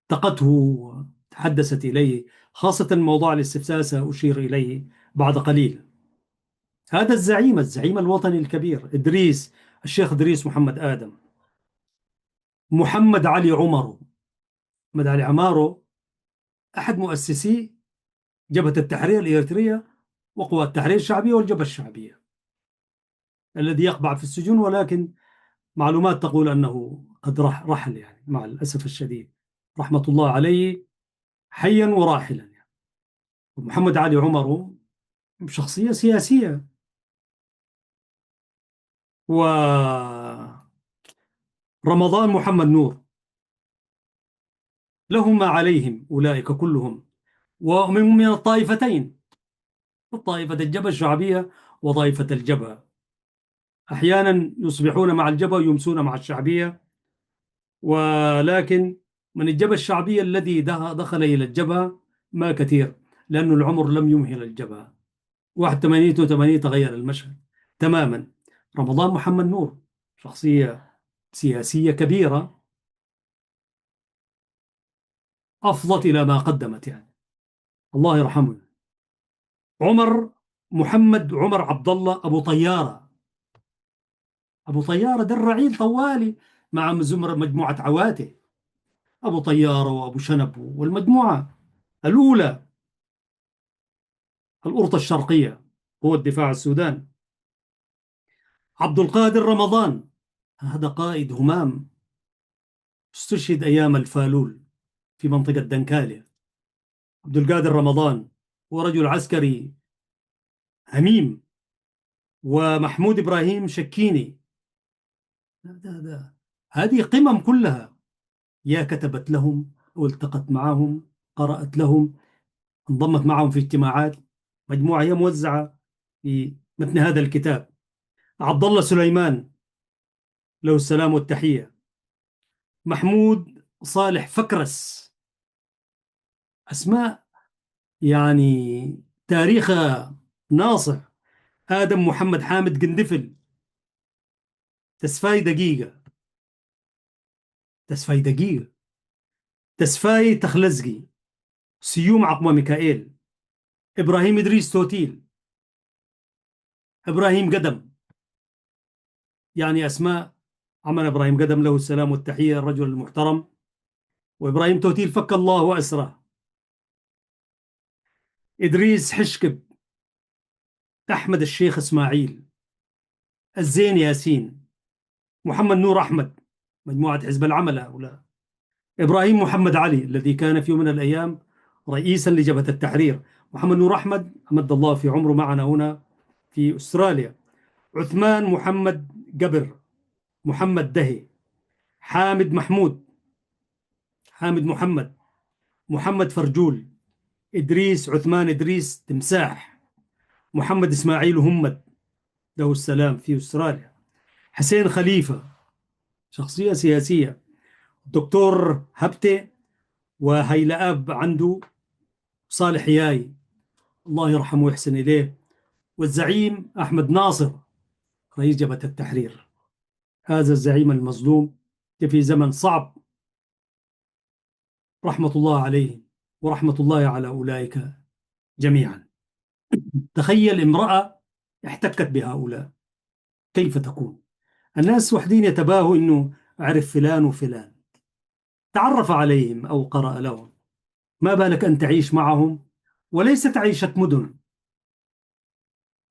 التقته، تحدثت إليه، خاصة موضوع الاستفسار سأشير إليه بعد قليل. هذا الزعيم الوطني الكبير إدريس، الشيخ إدريس محمد آدم. محمد علي عمرو، محمد علي عمارو، أحد مؤسسي جبهة التحرير الإريترية وقوى التحرير الشعبية والجبهة الشعبية، الذي يقبع في السجون، ولكن معلومات تقول أنه قد رحل يعني مع الأسف الشديد، رحمة الله عليه، حيا وراحلا يعني. محمد علي عمرو شخصية سياسية. ورمضان محمد نور، لهم ما عليهم أولئك كلهم، ومن الطائفتين، طائفة الجبهة الشعبية وطائفة الجبهة. أحيانا يصبحون مع الجبهة ويمسون مع الشعبية، ولكن من الجبهة الشعبية الذي دخل إلى الجبهة ما كثير، لأن العمر لم يمهل الجبهة. 81 82 تغير المشهد تماما. رمضان محمد نور شخصية سياسية كبيرة، أفضت إلى ما قدمت يعني، الله يرحمه. عمر محمد عمر عبد الله أبو طيارة. أبو طيارة ده الرعيل طوالي مع زمر مجموعة عواته، أبو طيارة وأبو شنب والمجموعة الأولى، الأرطة الشرقية، هو الدفاع السودان. عبد القادر رمضان، هذا قائد همام، استشهد أيام الفالول في منطقة دنكاليا. عبد القادر رمضان هو رجل عسكري هميم. ومحمود إبراهيم شكيني، هذه قمم كلها، يا كتبت لهم أو التقت معهم، قرأت لهم، انضمت معهم في اجتماعات، مجموعة هي موزعة في متن هذا الكتاب. عبد الله سليمان، له السلام والتحية. محمود صالح فكرس، أسماء يعني تاريخها ناصع. آدم محمد حامد قندفل، تسفاي دقيقة، تسفاي دقيقة، تسفاي تخلزقي، سيوم عقمة ميكائيل، إبراهيم إدريس توتيل، إبراهيم قدم. يعني أسماء عمنا إبراهيم قدم له السلام والتحية، الرجل المحترم. وإبراهيم توتيل فك الله وأسره. إدريس حشكب، أحمد الشيخ إسماعيل، الزين ياسين، محمد نور أحمد، مجموعة حزب العمل هؤلاء. إبراهيم محمد علي الذي كان في يوم من الأيام رئيسا لجبهة التحرير. محمد نور أحمد أمد الله في عمره معنا هنا في أستراليا. عثمان محمد قبر، محمد دهي، حامد محمود، حامد محمد، محمد فرجول، إدريس عثمان إدريس تمساح، محمد إسماعيل همد له السلام في أستراليا. حسين خليفة، شخصية سياسية. دكتور هبتة وهيلا أب عنده، صالح ياي الله يرحمه ويحسن إليه. والزعيم أحمد ناصر رئيس جبهة التحرير، هذا الزعيم المظلوم في زمن صعب، رحمة الله عليه ورحمة الله على أولئك جميعا. تخيل امرأة احتكت بهؤلاء، كيف تكون؟ الناس وحدين يتباهوا إنه أعرف فلان وفلان، تعرف عليهم أو قرأ لهم، ما بالك أن تعيش معهم؟ وليست عيشة مدن،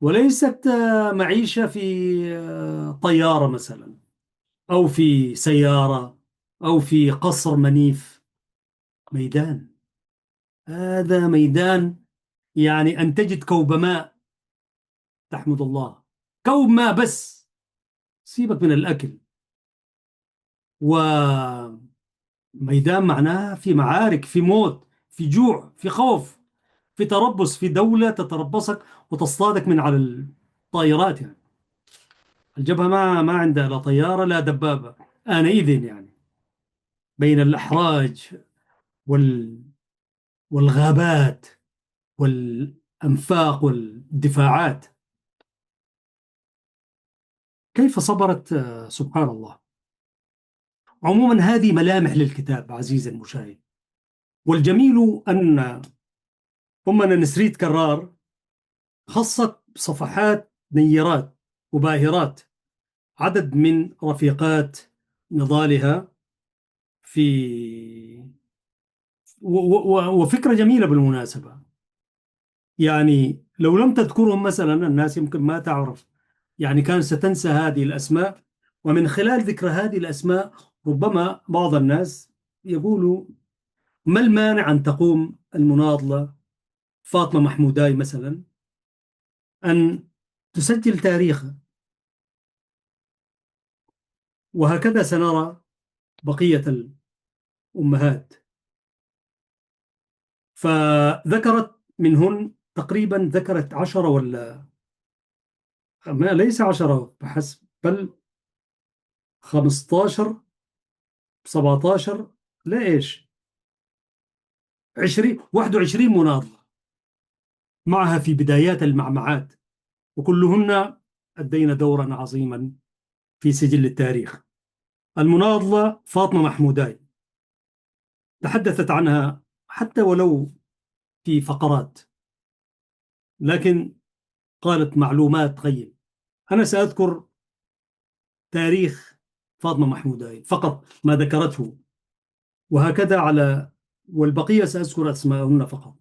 وليست معيشة في طيارة مثلا، أو في سيارة، أو في قصر منيف. ميدان، هذا ميدان، يعني أن تجد كوب ماء تحمد الله، كوب ماء بس، سيبك من الأكل. وميدان معناها في معارك، في موت، في جوع، في خوف، في تربص، في دولة تتربصك وتصطادك من على الطائرات. يعني الجبهة ما عندها لا طيارة لا دبابة آنئذ، يعني بين الأحراج وال والغابات والأنفاق والدفاعات. كيف صبرت؟ سبحان الله. عموما هذه ملامح للكتاب عزيزي المشاهد. والجميل أن أمنا نسريت كرار خصت صفحات نيرات وباهرات عدد من رفيقات نضالها في وفكرة جميلة بالمناسبة. يعني لو لم تذكرهم مثلا الناس يمكن ما تعرف، يعني كان ستنسى هذه الأسماء. ومن خلال ذكر هذه الأسماء ربما بعض الناس يقولوا ما المانع أن تقوم المناضلة فاطمة محموداي مثلا أن تسجل تاريخها، وهكذا سنرى بقية الأمهات. فذكرت منهن تقريبا، ذكرت 10 ولا ما، ليس 10 بحسب، بل 15، 17، لا إيش، 20، 21 مناضلة معها في بدايات المعمعات، وكلهن أدينا دورا عظيما في سجل التاريخ. المناضلة فاطمة محموداي تحدثت عنها حتى ولو في فقرات، لكن قالت معلومات قيمة. أنا سأذكر تاريخ فاطمة محموداي فقط ما ذكرته، وهكذا على، والبقية سأذكر أسماءهن فقط.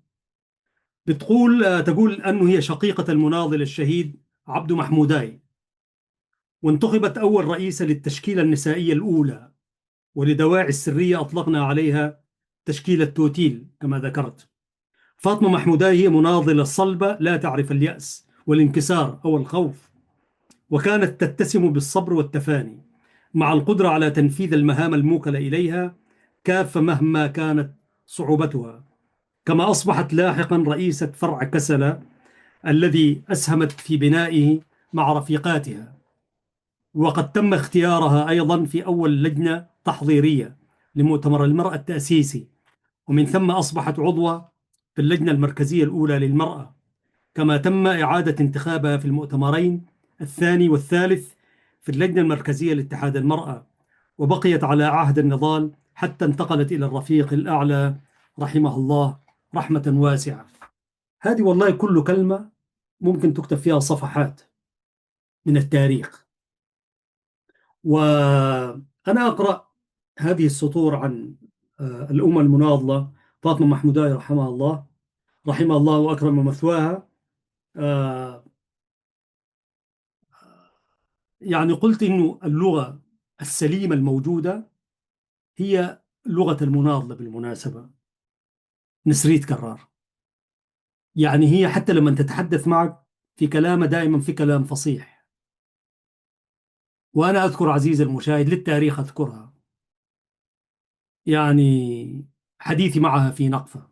تقول أنه هي شقيقة المناضل الشهيد عبد محموداي، وانتخبت أول رئيسة للتشكيلة النسائية الأولى، ولدواعي السرية أطلقنا عليها تشكيلة توتيل كما ذكرت. فاطمة محموداي هي مناضلة صلبة لا تعرف اليأس والانكسار أو الخوف، وكانت تتسم بالصبر والتفاني مع القدرة على تنفيذ المهام الموكلة إليها كافة مهما كانت صعوبتها. كما أصبحت لاحقا رئيسة فرع كسلة الذي أسهمت في بنائه مع رفيقاتها، وقد تم اختيارها أيضا في أول لجنة تحضيرية لمؤتمر المرأة التأسيسي، ومن ثم أصبحت عضوة في اللجنة المركزية الأولى للمرأة. كما تم إعادة انتخابها في المؤتمرين الثاني والثالث في اللجنة المركزية لاتحاد المرأة، وبقيت على عهد النضال حتى انتقلت إلى الرفيق الأعلى رحمه الله رحمة واسعة. هذه والله كل كلمة ممكن تكتب فيها صفحات من التاريخ. وأنا أقرأ هذه السطور عن الأم المناضلة فاطمة محموداي رحمها الله، رحمها الله وأكرم مثواها. آه، يعني قلت إنه اللغة السليمة الموجودة هي لغة المناضلة بالمناسبة، نسريت كرار. يعني هي حتى لما تتحدث معك في كلامها دائما في كلام فصيح. وأنا أذكر عزيزي المشاهد للتاريخ أذكرها، يعني حديثي معها في نقفة.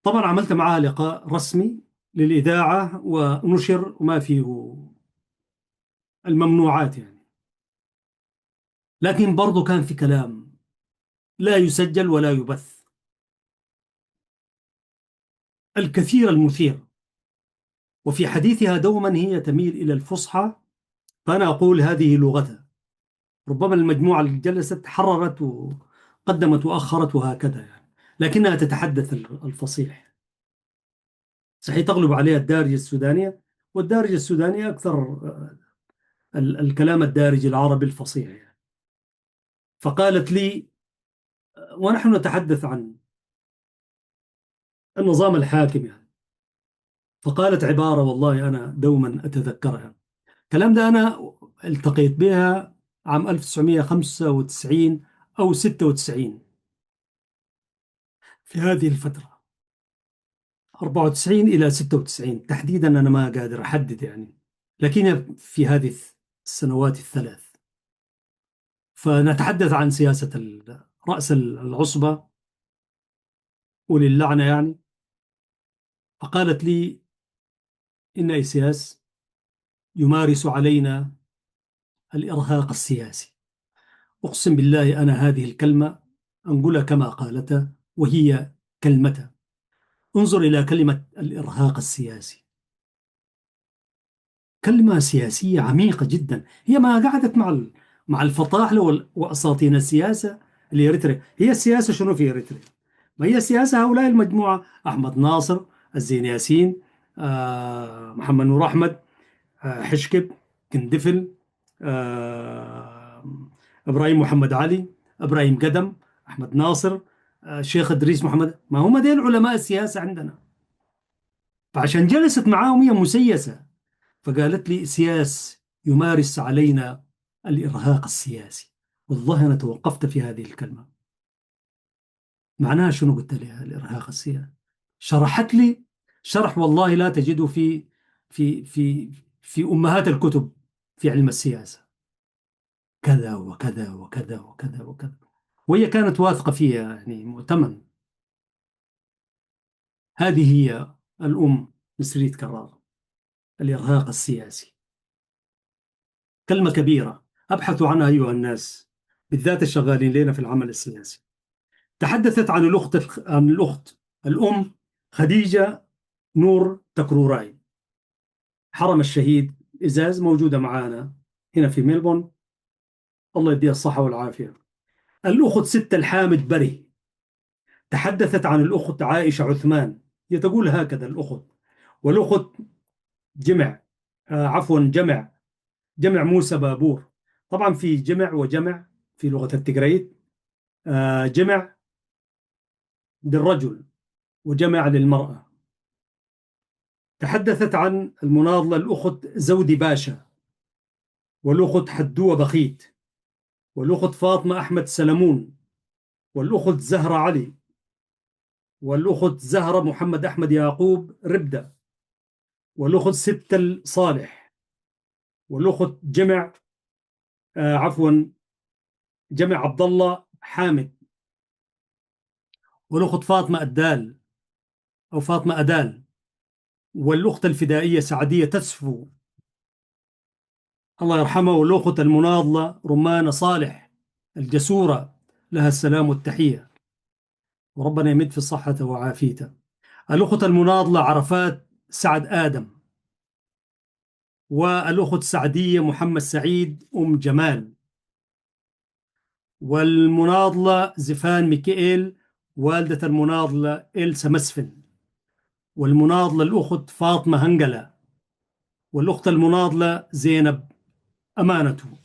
طبعا عملت معها لقاء رسمي للإذاعة ونشر وما فيه الممنوعات يعني، لكن برضو كان في كلام لا يسجل ولا يبث، الكثير المثير. وفي حديثها دوما هي تميل إلى الفصحى، فأنا أقول هذه لغتها. ربما المجموعة اللي جلست حررت وقدمت وأخرت وهكذا يعني، لكنها تتحدث الفصيح. صحيح تغلب عليها الدارجة السودانية، والدارجة السودانية أكثر الكلام الدارج العربي الفصيح يعني. فقالت لي ونحن نتحدث عن النظام الحاكم يعني، فقالت عبارة والله أنا دوما أتذكرها. الكلام ده أنا التقيت بها عام 1995 أو 96، في هذه الفترة 94 إلى 96 تحديدا، أنا ما قادر أحدد يعني، لكن في هذه السنوات الثلاث. فنتحدث عن سياسة رأس العصبة وللعنة يعني. فقالت لي إن إيسياس يمارس علينا الإرهاق السياسي. أقسم بالله أنا هذه الكلمة أنقلها كما قالتها، وهي كلمتها. انظر إلى كلمة الإرهاق السياسي، كلمة سياسية عميقة جدا. هي ما قعدت مع الفطاحلة وأساطين السياسة الإريتريا. هي السياسة شنو في إريتريا؟ ما هي السياسة هؤلاء المجموعة: أحمد ناصر، الزين ياسين، محمد نور أحمد، حشكب، كندفل، آه، إبراهيم محمد علي، إبراهيم قدم، أحمد ناصر، شيخ إدريس محمد. ما هم دين علماء السياسة عندنا. فعشان جلست معاهم هي مسيسة، فقالت لي سياس يمارس علينا الإرهاق السياسي. والله أنا توقفت في هذه الكلمة، معناها شنو؟ قلت لها الإرهاق السياسي. شرحت لي شرح والله لا تجده في أمهات الكتب في علم السياسة، كذا وكذا وكذا وكذا وكذا. وهي كانت واثقة فيها يعني، مؤتمن. هذه هي الأم نسريت كرار، الإرهاق السياسي. كلمة كبيرة، أبحثوا عنها أيها الناس، بالذات الشغالين لنا في العمل السياسي. تحدثت عن الأخت الأم خديجة نور تكروراي، حرم الشهيد إزاز، موجودة معنا هنا في ميلبورن، الله يديها الصحة والعافية. الأخت ست الحامد بري تحدثت عن الأخت عائشة عثمان. هي تقول هكذا الأخت: والأخت جمع، عفوا جمع موسى بابور. طبعا في جمع وجمع في لغة التجريت، جمع للرجل وجمع للمرأة. تحدثت عن المناضلة الأخت زودي باشا، والأخت حدوة بخيت، والأخت فاطمة أحمد سلمون، والأخت زهرة علي، والأخت زهرة محمد أحمد يعقوب ربدة، والأخت ستة صالح، والأخت جمع عفوا جمع عبد الله حامد، والأخت فاطمة أدال أو فاطمة أدال، والأخت الفدائية سعدية تسفو الله يرحمها، والأخت المناضلة رمانة صالح الجسورة، لها السلام والتحية، وربنا يمد في الصحة وعافيته. الأخت المناضلة عرفات سعد آدم، والأخت سعدية محمد سعيد أم جمال، والمناضلة زفان ميكائيل والدة المناضلة إلسا مسفن، والمناضلة الأخت فاطمة هنجلة، والأخت المناضلة زينب أمانته.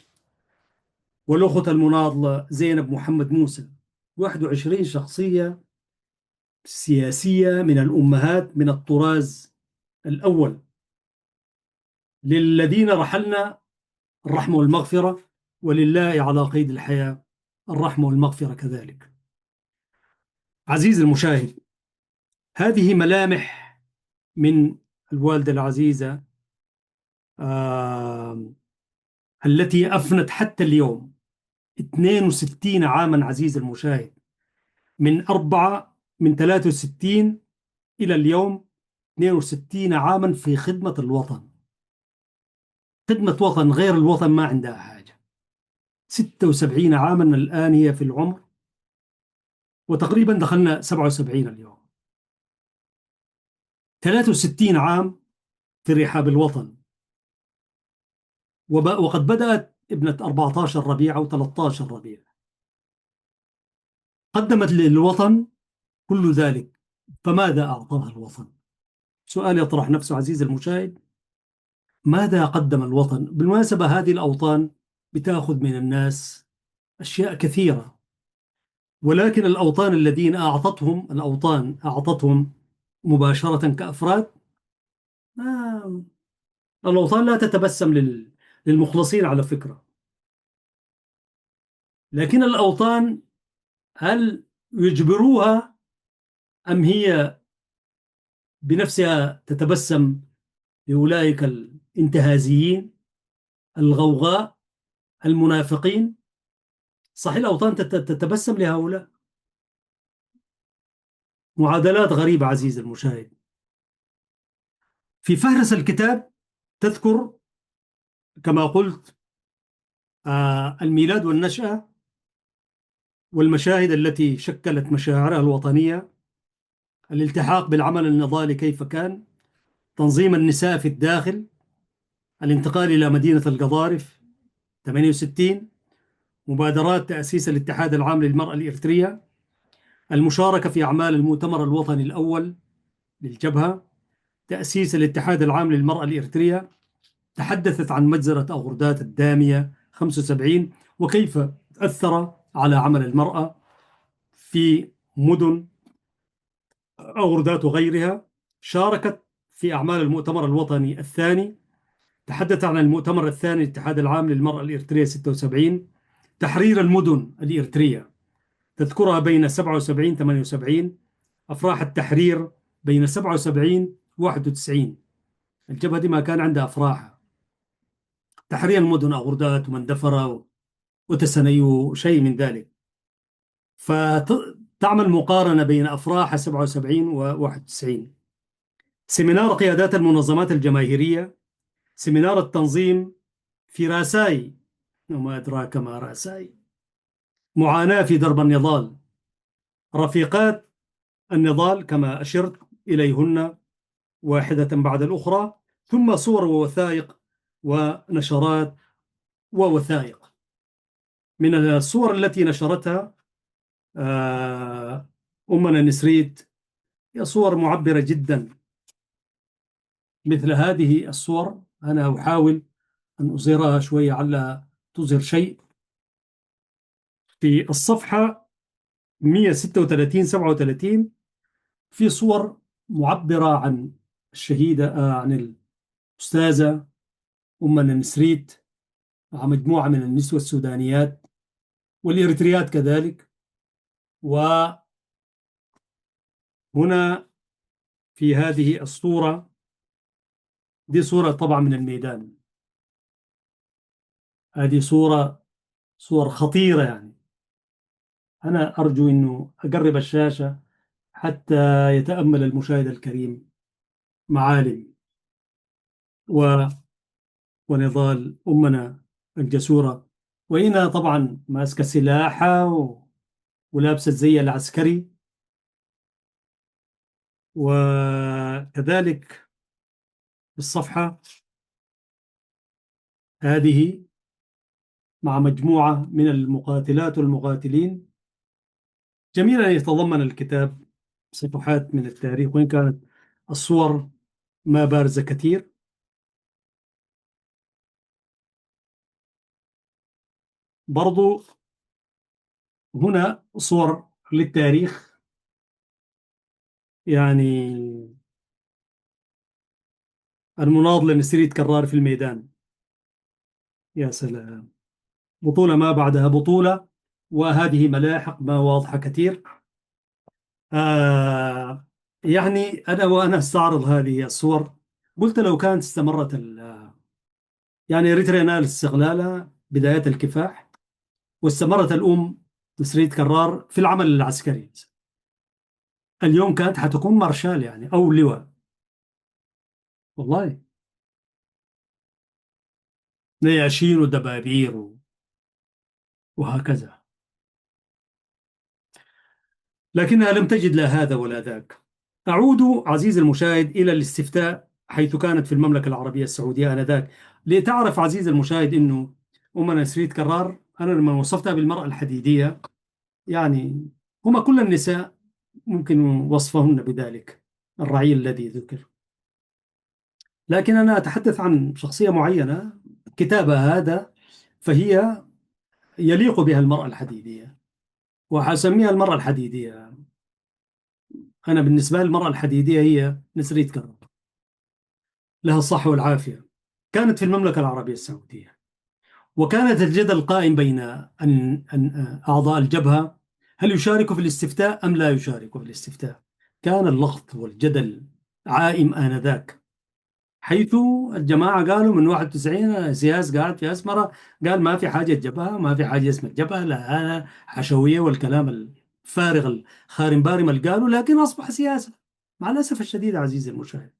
والأخت المناضلة زينب محمد موسى. 21 شخصية سياسية من الأمهات من الطراز الأول. للذين رحلنا الرحمة والمغفرة، ولله على قيد الحياة الرحمة والمغفرة كذلك. عزيزي المشاهد، هذه ملامح من الوالدة العزيزة، آه التي أفنت حتى اليوم 62 عاما. عزيزي المشاهد، من 63 إلى اليوم 62 عاما في خدمة الوطن. خدمة وطن، غير الوطن ما عندها حاجة. 76 عاما الآن هي في العمر، وتقريبا دخلنا 77 اليوم. 63 عام في رحاب الوطن. وقد بدأت ابنة 14 ربيع أو 13 ربيع، قدمت للوطن كل ذلك. فماذا أعطاها الوطن؟ سؤال يطرح نفسه عزيزي المشاهد. ماذا قدم الوطن؟ بالمناسبة هذه الأوطان بتأخذ من الناس أشياء كثيرة، ولكن الأوطان أعطتهم مباشرة كأفراد. آه، الأوطان لا تتبسم للمخلصين على فكرة. لكن الأوطان، هل يجبروها أم هي بنفسها تتبسم لأولئك الانتهازيين الغوغاء المنافقين؟ صحيح الأوطان تتبسم لهؤلاء. معادلات غريبة عزيزي المشاهد. في فهرس الكتاب تذكر كما قلت الميلاد والنشأة والمشاهد التي شكلت مشاعرها الوطنية، الالتحاق بالعمل النضالي كيف كان، تنظيم النساء في الداخل، الانتقال إلى مدينة القضارف 68، مبادرات تأسيس الاتحاد العام للمرأة الإريترية، المشاركة في أعمال المؤتمر الوطني الأول للجبهة، تأسيس الاتحاد العام للمرأة الإريترية. تحدثت عن مجزرة أغردات الدامية 75 وكيف أثر على عمل المرأة في مدن أغردات وغيرها. شاركت في أعمال المؤتمر الوطني الثاني. تحدث عن المؤتمر الثاني للاتحاد العام للمرأة الإريترية 76. تحرير المدن الإريترية تذكرها بين 77 78. أفراح التحرير بين 77 91. الجبهة دي ما كان عندها أفراح. تحرير المدن أغردات ومندفرة وتسنيو شيء من ذلك. فتعمل مقارنة بين أفراح 77 و 91. سيمينار قيادات المنظمات الجماهيرية، سيمينار التنظيم في راساي، وما أدراك ما راساي، معاناة في درب النضال، رفيقات النضال كما أشرت إليهن واحدة بعد الأخرى، ثم صور ووثائق ونشرات ووثائق. من الصور التي نشرتها أمنا نسريت هي صور معبرة جدا. مثل هذه الصور أنا أحاول أن أظهرها شوية على تظهر شيء. في الصفحة 136 37 في صور معبرة عن الشهيدة، عن الأستاذة أمنا نسريت مع مجموعة من النسوة السودانيات والإريتريات كذلك. وهنا في هذه الصورة، دي صورة طبعا من الميدان. هذه صور خطيرة يعني. أنا أرجو أنه أقرب الشاشة حتى يتأمل المشاهد الكريم معالم و... ونضال أمنا الجسورة. وهنا طبعا ماسكة سلاحها ولابسة الزي العسكري. وكذلك الصفحة هذه مع مجموعة من المقاتلات والمقاتلين. جميل أن يتضمن الكتاب صفحات من التاريخ، وإن كانت الصور ما بارزة كثير. برضو هنا صور للتاريخ، يعني المناضلة نسريت كرار في الميدان. يا سلام، بطولة ما بعدها بطولة، وهذه ملاحق ما واضحة كثير. آه يعني أنا وأنا أستعرض هذه الصور قلت لو كانت استمرت يعني إريتريا نالت استغلالها بداية الكفاح، واستمرت نسريت كرار في العمل العسكري، اليوم كانت حتكون مارشال يعني أو لواء. والله نياشين ودبابير وهكذا. لكنها لم تجد لا هذا ولا ذاك. أعود عزيزي المشاهد إلى الاستفتاء حيث كانت في المملكة العربية السعودية آنذاك، لتعرف عزيزي المشاهد أنه نسرين كرار أنا لما وصفتها بالمرأة الحديدية، يعني هما كل النساء ممكن وصفهن بذلك، الرعيل الذي ذكر. لكن أنا أتحدث عن شخصية معينة، كتابة هذا، فهي يليق بها المرأة الحديدية، وحسميها المرأة الحديدية. أنا بالنسبة لي المرأة الحديدية هي نسرين كرار، لها الصحة والعافية. كانت في المملكة العربية السعودية، وكانت الجدل قائم بين أن أعضاء الجبهة هل يشاركوا في الاستفتاء أم لا يشاركوا في الاستفتاء. كان اللغط والجدل عائم آنذاك، حيث الجماعة قالوا من 91 سياس قاعد في أسمرة قال ما في حاجة جبهة، ما في حاجة اسمها جبهة، لا أنا حشوية والكلام الفارغ الخارم بارم اللي قالوا، لكن أصبح سياسة مع الأسف الشديد عزيزي المشاهد.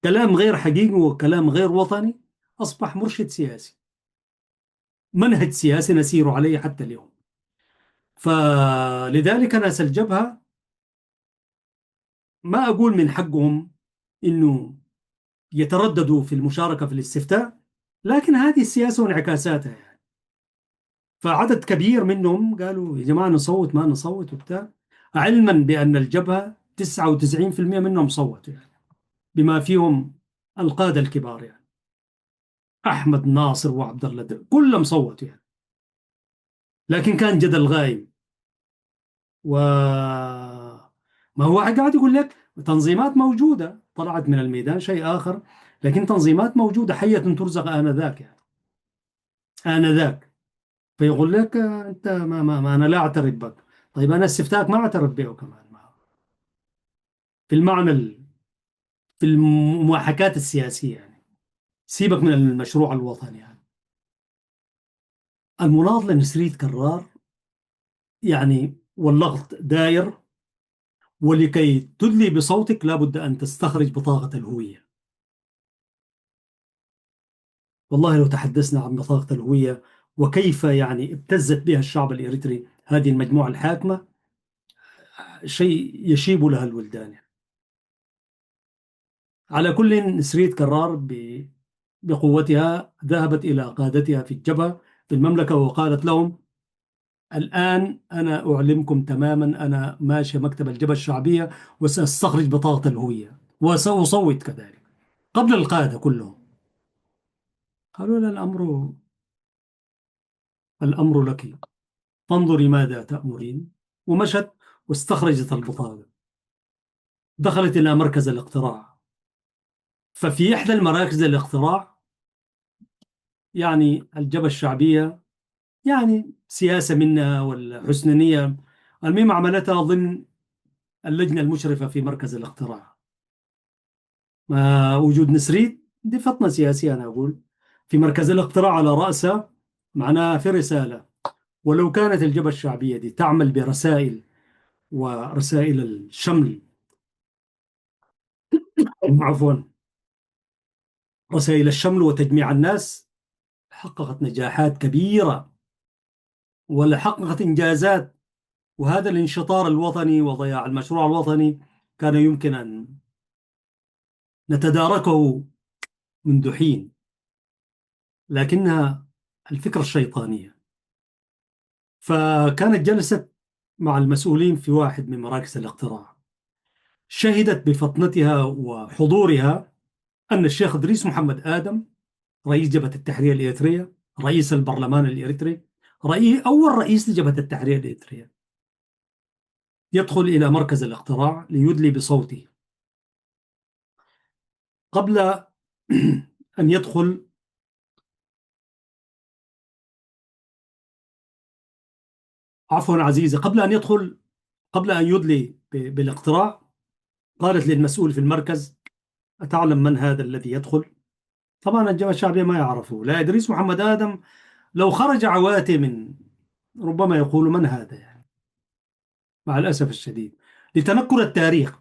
كلام غير حقيقي وكلام غير وطني، أصبح مرشد سياسي، منهج سياسي نسير عليه حتى اليوم. فلذلك ناس الجبهة ما أقول من حقهم إنه يترددوا في المشاركة في الاستفتاء، لكن هذه السياسة وانعكاساتها يعني. فعدد كبير منهم قالوا يا جماعة نصوت ما نصوت وبتاع، علما بأن الجبهة 99% منهم صوتوا يعني، بما فيهم القادة الكبار يعني أحمد ناصر وعبد الله كلهم صوتوا يعني. لكن كان جدل غايم، وما هو قاعد يقول لك تنظيمات موجودة طلعت من الميدان شيء آخر، لكن تنظيمات موجودة حية ترزق آنذاك يعني، آنذاك. فيقول لك أنت ما أنا لا أعترف بك. طيب أنا استفتاءك ما أعترف به كمان، في المعنى في المحاكاة السياسية يعني، سيبك من المشروع الوطني يعني. المناضلة نسرية كرار يعني، واللغط داير، ولكي تدلي بصوتك لابد أن تستخرج بطاقة الهوية. والله لو تحدثنا عن بطاقة الهوية وكيف يعني ابتزت بها الشعب الإريتري هذه المجموعة الحاكمة، شيء يشيب لها الولدان يعني. على كل، نسرية كرار بقوتها ذهبت إلى قادتها في الجبهة في المملكة وقالت لهم الآن أنا أعلمكم تماما، أنا ماشي مكتب الجبهة الشعبية وسأستخرج بطاقة الهوية وسأصوت كذلك قبل القادة كلهم. قالوا لا، الأمر لك، فانظري ماذا تأمرين. ومشت واستخرجت البطاقة، دخلت إلى مركز الاقتراع. ففي إحدى المراكز الاقتراع يعني الجبهة الشعبية يعني سياسة منها ولا حسن نية، المهم عملتها ضمن اللجنة المشرفة في مركز الاقتراع. ما وجود نسرين دي فطنة سياسية أنا أقول في مركز الاقتراع على رأسه، معناها في رسالة. ولو كانت الجبهة الشعبية دي تعمل برسائل ورسائل الشمل، عفوا، رسائل الشمل وتجميع الناس، حققت نجاحات كبيرة وحققت إنجازات. وهذا الانشطار الوطني وضياع المشروع الوطني كان يمكن أن نتداركه منذ حين، لكنها الفكرة الشيطانية. فكانت جلست مع المسؤولين في واحد من مراكز الاقتراع، شهدت بفطنتها وحضورها أن الشيخ إدريس محمد آدم رئيس جبهة التحرير الإريترية، رئيس البرلمان الإريتري، أول رئيس لجبهة التحرير الإريترية يدخل إلى مركز الاقتراع ليدلي بصوته. قبل أن يدخل، عفوا عزيزي، قبل أن يدلي بالاقتراع، قالت للمسؤول في المركز: أتعلم من هذا الذي يدخل؟ طبعا الجبهة الشعبية ما يعرفه، لا إدريس محمد آدم. لو خرج عواتي من، ربما يقول من هذا يعني. مع الأسف الشديد، لتنكر التاريخ.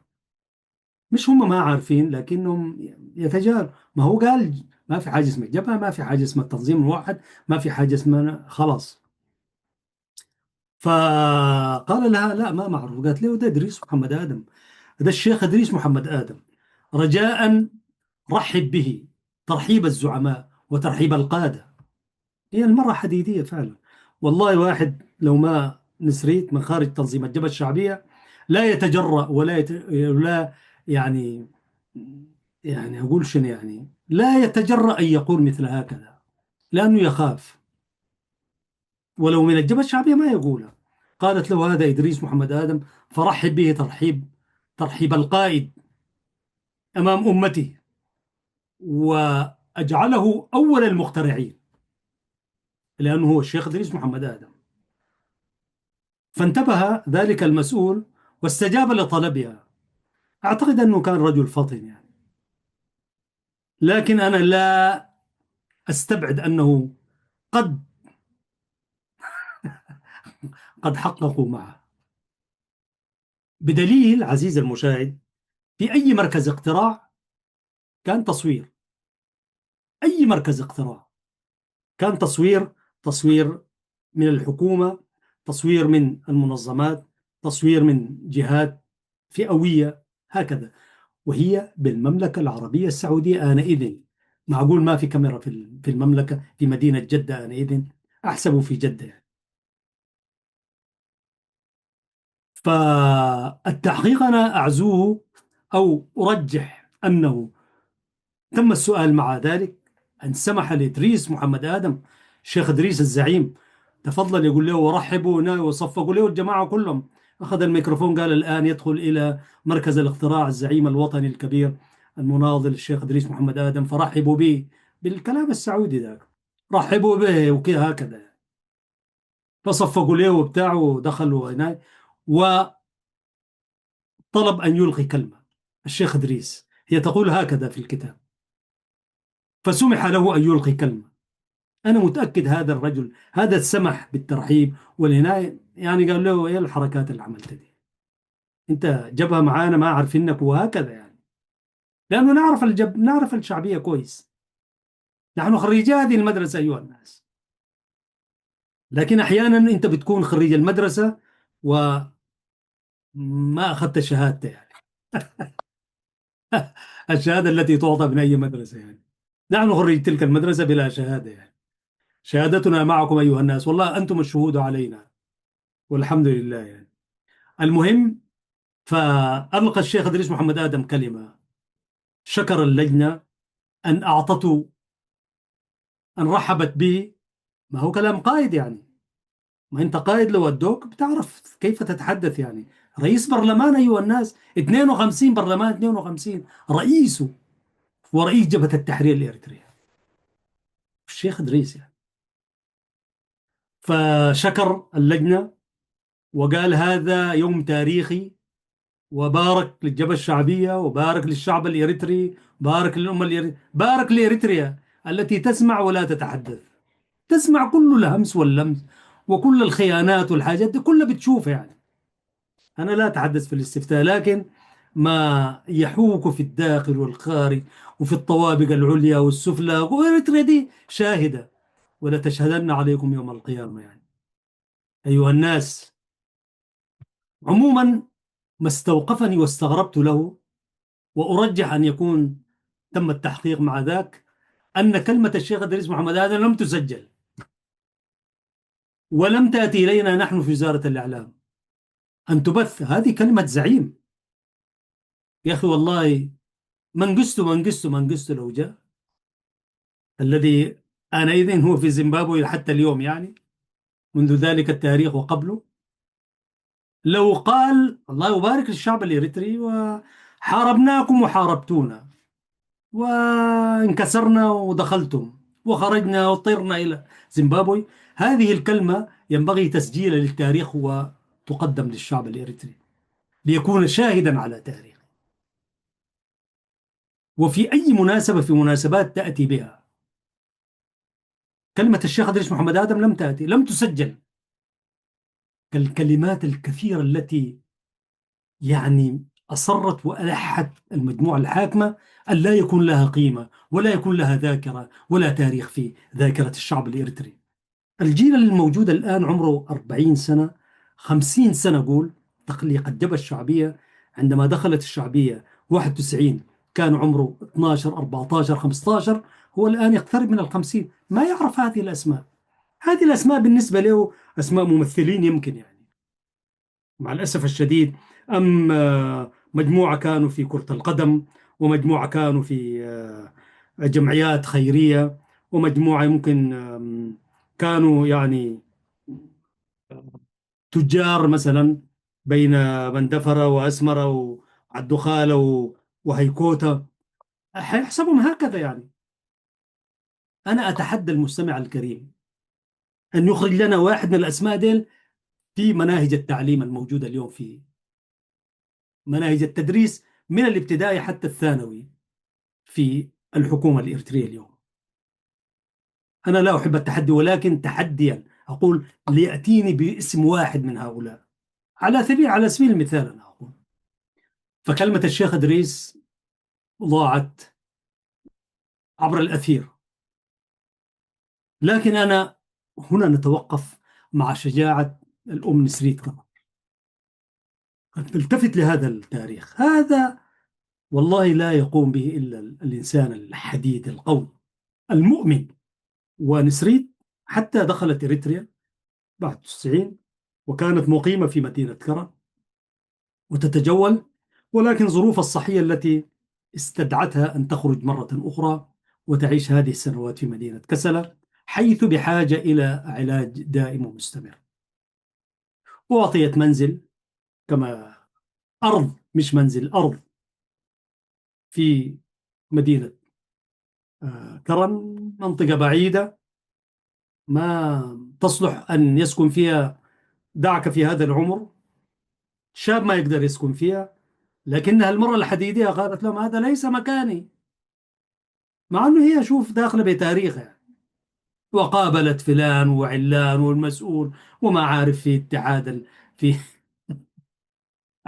مش هم ما عارفين، لكنهم يتجاهلوا. ما هو قال ما في حاجة اسمها جبهة، ما في حاجة اسمها التنظيم الموحد، ما في حاجة اسمها خلاص. فقال لها: لا ما معروف. قالت له: ده إدريس محمد آدم، ده الشيخ إدريس محمد آدم. رجاء رحب به ترحيب الزعماء وترحيب القادة. هي المرة حديدية فعلا. والله واحد لو ما نسريت من خارج تنظيم الجبهة الشعبية لا يتجرأ لا يعني يعني أقول شنو يعني، لا يتجرأ أن يقول مثل هكذا، لأنه يخاف. ولو من الجبهة الشعبية ما يقولها. قالت له: هذا إدريس محمد آدم، فرحب به ترحيب القائد أمام أمته، وأجعله أول المخترعين، لأنه هو الشيخ إدريس محمد آدم. فانتبه ذلك المسؤول واستجاب لطلبها. أعتقد أنه كان رجل فطن يعني، لكن أنا لا أستبعد أنه قد حققوا معه. بدليل عزيز المشاهد، في أي مركز اقتراع كان تصوير، أي مركز اقتراع كان تصوير من الحكومة، تصوير من المنظمات، تصوير من جهات فئوية هكذا. وهي بالمملكة العربية السعودية آنئذ. معقول ما في كاميرا في المملكة، في مدينة جدة آنئذ؟ أحسبه في جدة يعني. فالتحقيق أنا أعزوه أو أرجح أنه تم السؤال مع ذلك، أن سمح لإدريس محمد آدم، الشيخ إدريس الزعيم، تفضل يقول له ورحبوا هنا وصفقوا له الجماعة كلهم. أخذ الميكروفون قال: الآن يدخل إلى مركز الاقتراع الزعيم الوطني الكبير المناضل الشيخ إدريس محمد آدم، فرحبوا به بالكلام السعودي ذاك، رحبوا به وكذا هكذا. فصفقوا له وبتاع ودخلوا هناك، وطلب أن يلقي كلمة الشيخ إدريس. هي تقول هكذا في الكتاب: فسمح له أن يلقي كلمة. أنا متأكد هذا الرجل هذا السمح بالترحيب والعناية يعني قال له: إيه الحركات اللي عملتها دي؟ أنت جبهة معانا ما عارفينك وهكذا يعني. لأنه نعرف الشعبية كويس، نحن خريجي هذه المدرسة أيها الناس. لكن أحيانا أنت بتكون خريج المدرسة وما أخذت شهادته يعني. الشهادة التي تعطى من أي مدرسة يعني. نحن خريج تلك المدرسة بلا شهادة يعني. شهادتنا معكم أيها الناس، والله أنتم الشهود علينا، والحمد لله يعني. المهم، فألقى الشيخ إدريس محمد آدم كلمة، شكر اللجنة أن أعطته، أن رحبت به. ما هو كلام قائد يعني. ما أنت قائد لو ودوك بتعرف كيف تتحدث يعني. رئيس برلمان أيها الناس، 52 برلمان، 52 رئيسه، ورئيس جبهة التحرير الإريترية الشيخ إدريس يعني. فشكر اللجنة وقال: هذا يوم تاريخي، وبارك للجبهة الشعبية، وبارك للشعب الإريتري، بارك للأمة الإريترية، بارك لإريتريا التي تسمع ولا تتحدث، تسمع كل الهمس واللمس وكل الخيانات والحاجات دي كلها بتشوفها يعني. أنا لا أتحدث في الاستفتاء، لكن ما يحوك في الداخل والخارج وفي الطوابق العليا والسفلى، وإريتريا دي شاهدة، ولا تشهدن عليكم يوم القيامة يعني. أيها الناس، عموما ما استوقفني واستغربت له، وأرجح أن يكون تم التحقيق مع ذاك، أن كلمة الشيخ إدريس محمد هذا لم تسجل ولم تأتي إلينا نحن في وزارة الإعلام أن تبث. هذه كلمة زعيم يا أخي. والله منقسته لو جاء، الذي آنئذ هو في زيمبابوي حتى اليوم يعني، منذ ذلك التاريخ وقبله. لو قال الله يبارك للشعب الإريتري وحاربناكم وحاربتونا وانكسرنا ودخلتم وخرجنا وطرنا إلى زيمبابوي، هذه الكلمة ينبغي تسجيلها للتاريخ وتقدم للشعب الإريتري ليكون شاهدا على تاريخه. وفي أي مناسبة في مناسبات تأتي بها كلمة الشيخ إدريس محمد آدم لم تأتي، لم تسجل كالكلمات الكثيرة التي يعني أصرت وألحت المجموعة الحاكمة أن لا يكون لها قيمة ولا يكون لها ذاكرة ولا تاريخ في ذاكرة الشعب الإريتري. الجيل الموجود الآن عمره 40 سنة، 50 سنة قول تقليق الجبهة الشعبية. عندما دخلت الشعبية 91 كان عمره 12 14 15، هو الآن يقترب من ال50، ما يعرف هذه الأسماء. هذه الأسماء بالنسبة له أسماء ممثلين يمكن يعني، مع الأسف الشديد. أم مجموعة كانوا في كرة القدم، ومجموعة كانوا في جمعيات خيرية، ومجموعة ممكن كانوا يعني تجار مثلا بين مندفرة وأسمرة وعدخالة وهيكوتة، حيحسبهم هكذا يعني. أنا أتحدى المستمع الكريم أن يخرج لنا واحد من الأسماء ديل في مناهج التعليم الموجودة اليوم، في مناهج التدريس من الابتدائي حتى الثانوي في الحكومة الإريترية اليوم. أنا لا أحب التحدي، ولكن تحديا أقول ليأتيني باسم واحد من هؤلاء على سبيل المثال. أنا أقول فكلمة الشيخ إدريس ضاعت عبر الأثير، لكن أنا هنا نتوقف مع شجاعة الأم نسريت كمان أن تلتفت لهذا التاريخ. هذا والله لا يقوم به إلا الإنسان الحديد القوي المؤمن. ونسريت حتى دخلت إريتريا بعد 90، وكانت مقيمة في مدينة كرة وتتجول، ولكن ظروف الصحية التي استدعتها أن تخرج مرة أخرى وتعيش هذه السنوات في مدينة كسلة، حيث بحاجة إلى علاج دائم ومستمر. وأعطيت منزل، كما أرض مش منزل، أرض في مدينة كرن، منطقة بعيدة ما تصلح أن يسكن فيها، دعك في هذا العمر شاب ما يقدر يسكن فيها. لكنها المرأة الحديدية قالت لهم هذا ليس مكاني، مع أنه هي شوف داخلة بتاريخها، وقابلت فلان وعلان والمسؤول وما عارف في في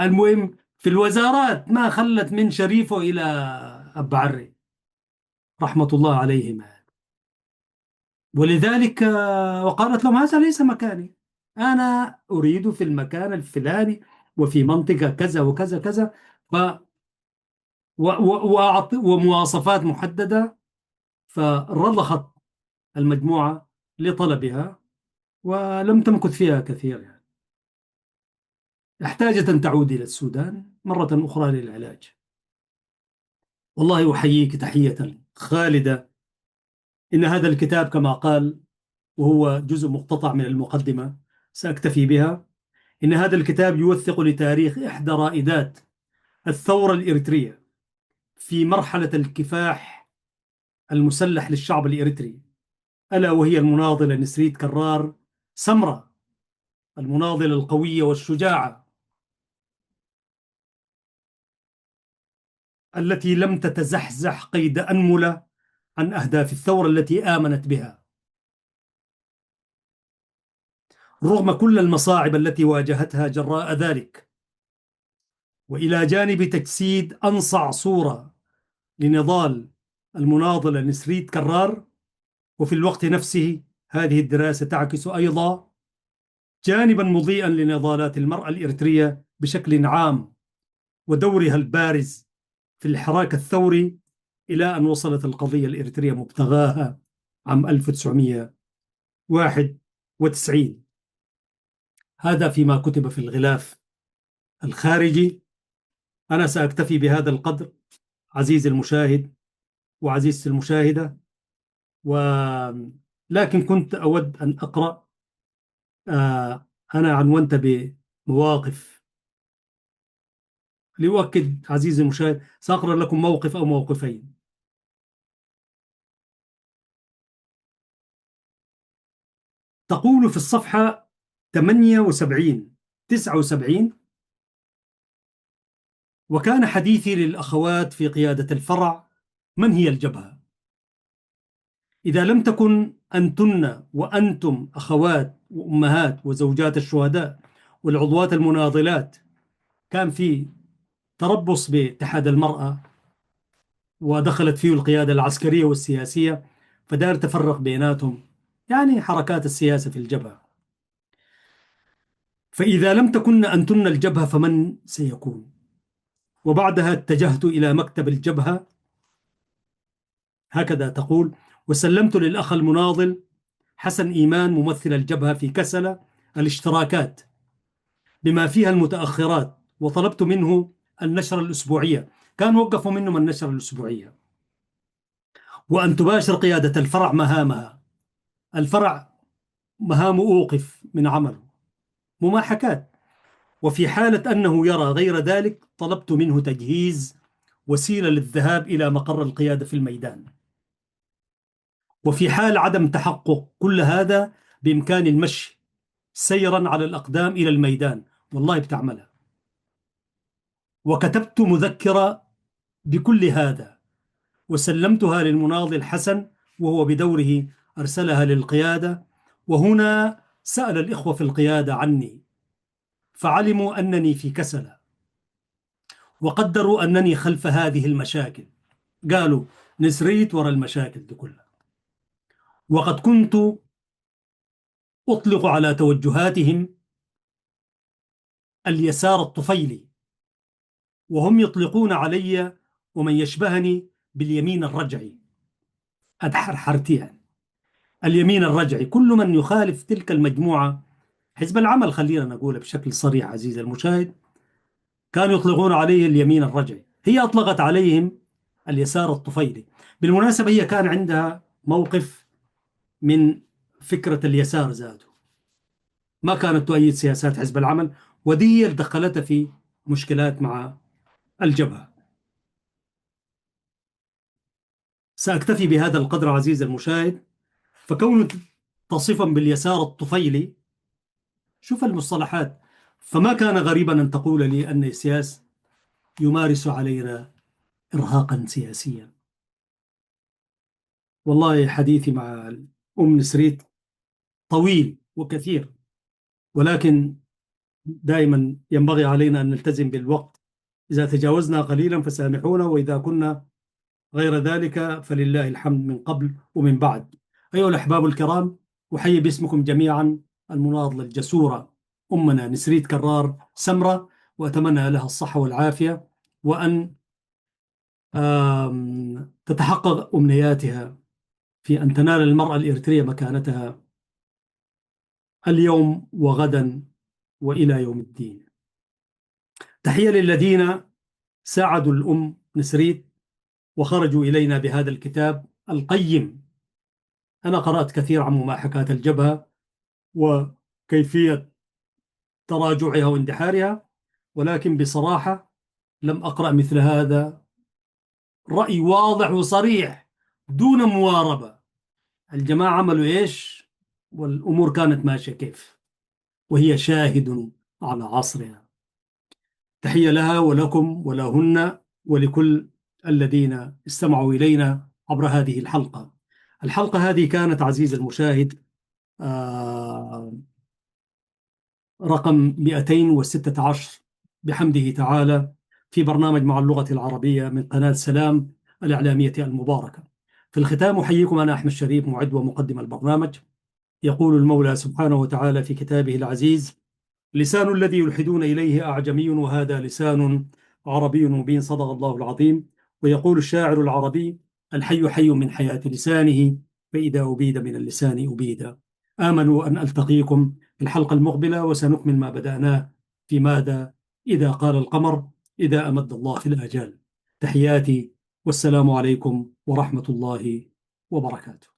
المهم في الوزارات ما خلت من شريفه إلى أب عري رحمة الله عليهما. ولذلك وقالت لهم هذا ليس مكاني، أنا أريد في المكان الفلاني وفي منطقة كذا وكذا كذا، ف ومواصفات محددة. فرضخت المجموعة لطلبها ولم تمكث فيها كثير يعني. احتاجت أن تعود إلى السودان مرة أخرى للعلاج. والله أحييك تحية خالدة. إن هذا الكتاب كما قال، وهو جزء مقتطع من المقدمة سأكتفي بها، إن هذا الكتاب يوثق لتاريخ إحدى رائدات الثورة الإريترية في مرحلة الكفاح المسلح للشعب الإريتري، ألا وهي المناضلة نسريت كرار سمرة، المناضلة القوية والشجاعة التي لم تتزحزح قيد أنملة عن أهداف الثورة التي آمنت بها رغم كل المصاعب التي واجهتها جراء ذلك. وإلى جانب تجسيد أنصع صورة لنضال المناضلة نسريت كرار، وفي الوقت نفسه هذه الدراسة تعكس أيضا جانبا مضيئا لنضالات المرأة الإريترية بشكل عام ودورها البارز في الحراك الثوري، إلى أن وصلت القضية الإريترية مبتغاها عام 1991. هذا فيما كتب في الغلاف الخارجي. أنا سأكتفي بهذا القدر عزيزي المشاهد وعزيزتي المشاهدة، لكن كنت أود أن أقرأ أنا عنونت بمواقف. لأؤكد عزيزي المشاهد سأقرأ لكم موقف أو موقفين. تقول في الصفحة 78 79: وكان حديثي للأخوات في قيادة الفرع: من هي الجبهة؟ إذا لم تكن أنتن وأنتم أخوات وأمهات وزوجات الشهداء والعضوات المناضلات، كان في تربص باتحاد المرأة ودخلت فيه القيادة العسكرية والسياسية، فدار تفرق بيناتهم، يعني حركات السياسة في الجبهة. فإذا لم تكن أنتن الجبهة فمن سيكون؟ وبعدها اتجهت إلى مكتب الجبهة، هكذا تقول، وسلمت للأخ المناضل حسن إيمان ممثل الجبهة في كسلة الاشتراكات بما فيها المتأخرات، وطلبت منه النشر الأسبوعية، كان وقفوا منهم النشر الأسبوعية، وأن تباشر قيادة الفرع مهامها. الفرع مهام أوقف من عمله، مماحكات. وفي حالة أنه يرى غير ذلك طلبت منه تجهيز وسيلة للذهاب إلى مقر القيادة في الميدان. وفي حال عدم تحقق كل هذا بإمكان المشي سيرا على الأقدام إلى الميدان، والله بتعملها. وكتبت مذكرة بكل هذا وسلمتها للمناضل حسن، وهو بدوره أرسلها للقيادة. وهنا سأل الإخوة في القيادة عني، فعلموا أنني في كسل، وقدروا أنني خلف هذه المشاكل. قالوا نسريت وراء المشاكل دي كلها. وقد كنت أطلق على توجهاتهم اليسار الطفيلي، وهم يطلقون علي ومن يشبهني باليمين الرجعي. أتحرحرت يعني. اليمين الرجعي كل من يخالف تلك المجموعة، حزب العمل خلينا نقول بشكل صريح عزيزي المشاهد، كانوا يطلقون عليه اليمين الرجعي، هي أطلقت عليهم اليسار الطفيلي. بالمناسبة هي كان عندها موقف من فكرة اليسار ذاته، ما كانت تؤيد سياسات حزب العمل، ودي هي اللي دخلتها في مشكلات مع الجبهة. سأكتفي بهذا القدر عزيزي المشاهد. فكون تصفا باليسار الطفيلي، شوف المصطلحات، فما كان غريبا أن تقول لي أن السياس يمارس علينا إرهاقا سياسيا. والله حديثي مع أم نسريت طويل وكثير، ولكن دائما ينبغي علينا أن نلتزم بالوقت. إذا تجاوزنا قليلا فسامحونا، وإذا كنا غير ذلك فلله الحمد من قبل ومن بعد. أيها الأحباب الكرام، أحيي باسمكم جميعا المناضلة الجسورة أمنا نسريت كرار سمرة، وأتمنى لها الصحة والعافية، وأن تتحقق أمنياتها في أن تنال المرأة الإريترية مكانتها اليوم وغدا وإلى يوم الدين. تحية للذين ساعدوا الأم نسريت وخرجوا إلينا بهذا الكتاب القيم. أنا قرأت كثير عن مماحكات الجبهة وكيفية تراجعها واندحارها، ولكن بصراحة لم أقرأ مثل هذا رأي واضح وصريح دون مواربة. الجماعة عملوا إيش والأمور كانت ماشية كيف، وهي شاهد على عصرها. تحية لها ولكم ولهن ولكل الذين استمعوا إلينا عبر هذه الحلقة. الحلقة هذه كانت عزيز المشاهد آه، رقم 216 بحمده تعالى في برنامج مع اللغة العربية من قناة سلام الإعلامية المباركة. في الختام أحييكم أنا أحمد شريف معد ومقدم البرنامج. يقول المولى سبحانه وتعالى في كتابه العزيز: لسان الذي يلحدون إليه أعجمي وهذا لسان عربي مبين، صدق الله العظيم. ويقول الشاعر العربي: الحي حي من حياة لسانه، فإذا أبيد من اللسان أبيد. آمنوا أن ألتقيكم في الحلقة المقبلة، وسنكمل ما بدأناه في ماذا إذا قال القمر إذا أمد الله في الآجال. تحياتي، والسلام عليكم ورحمة الله وبركاته.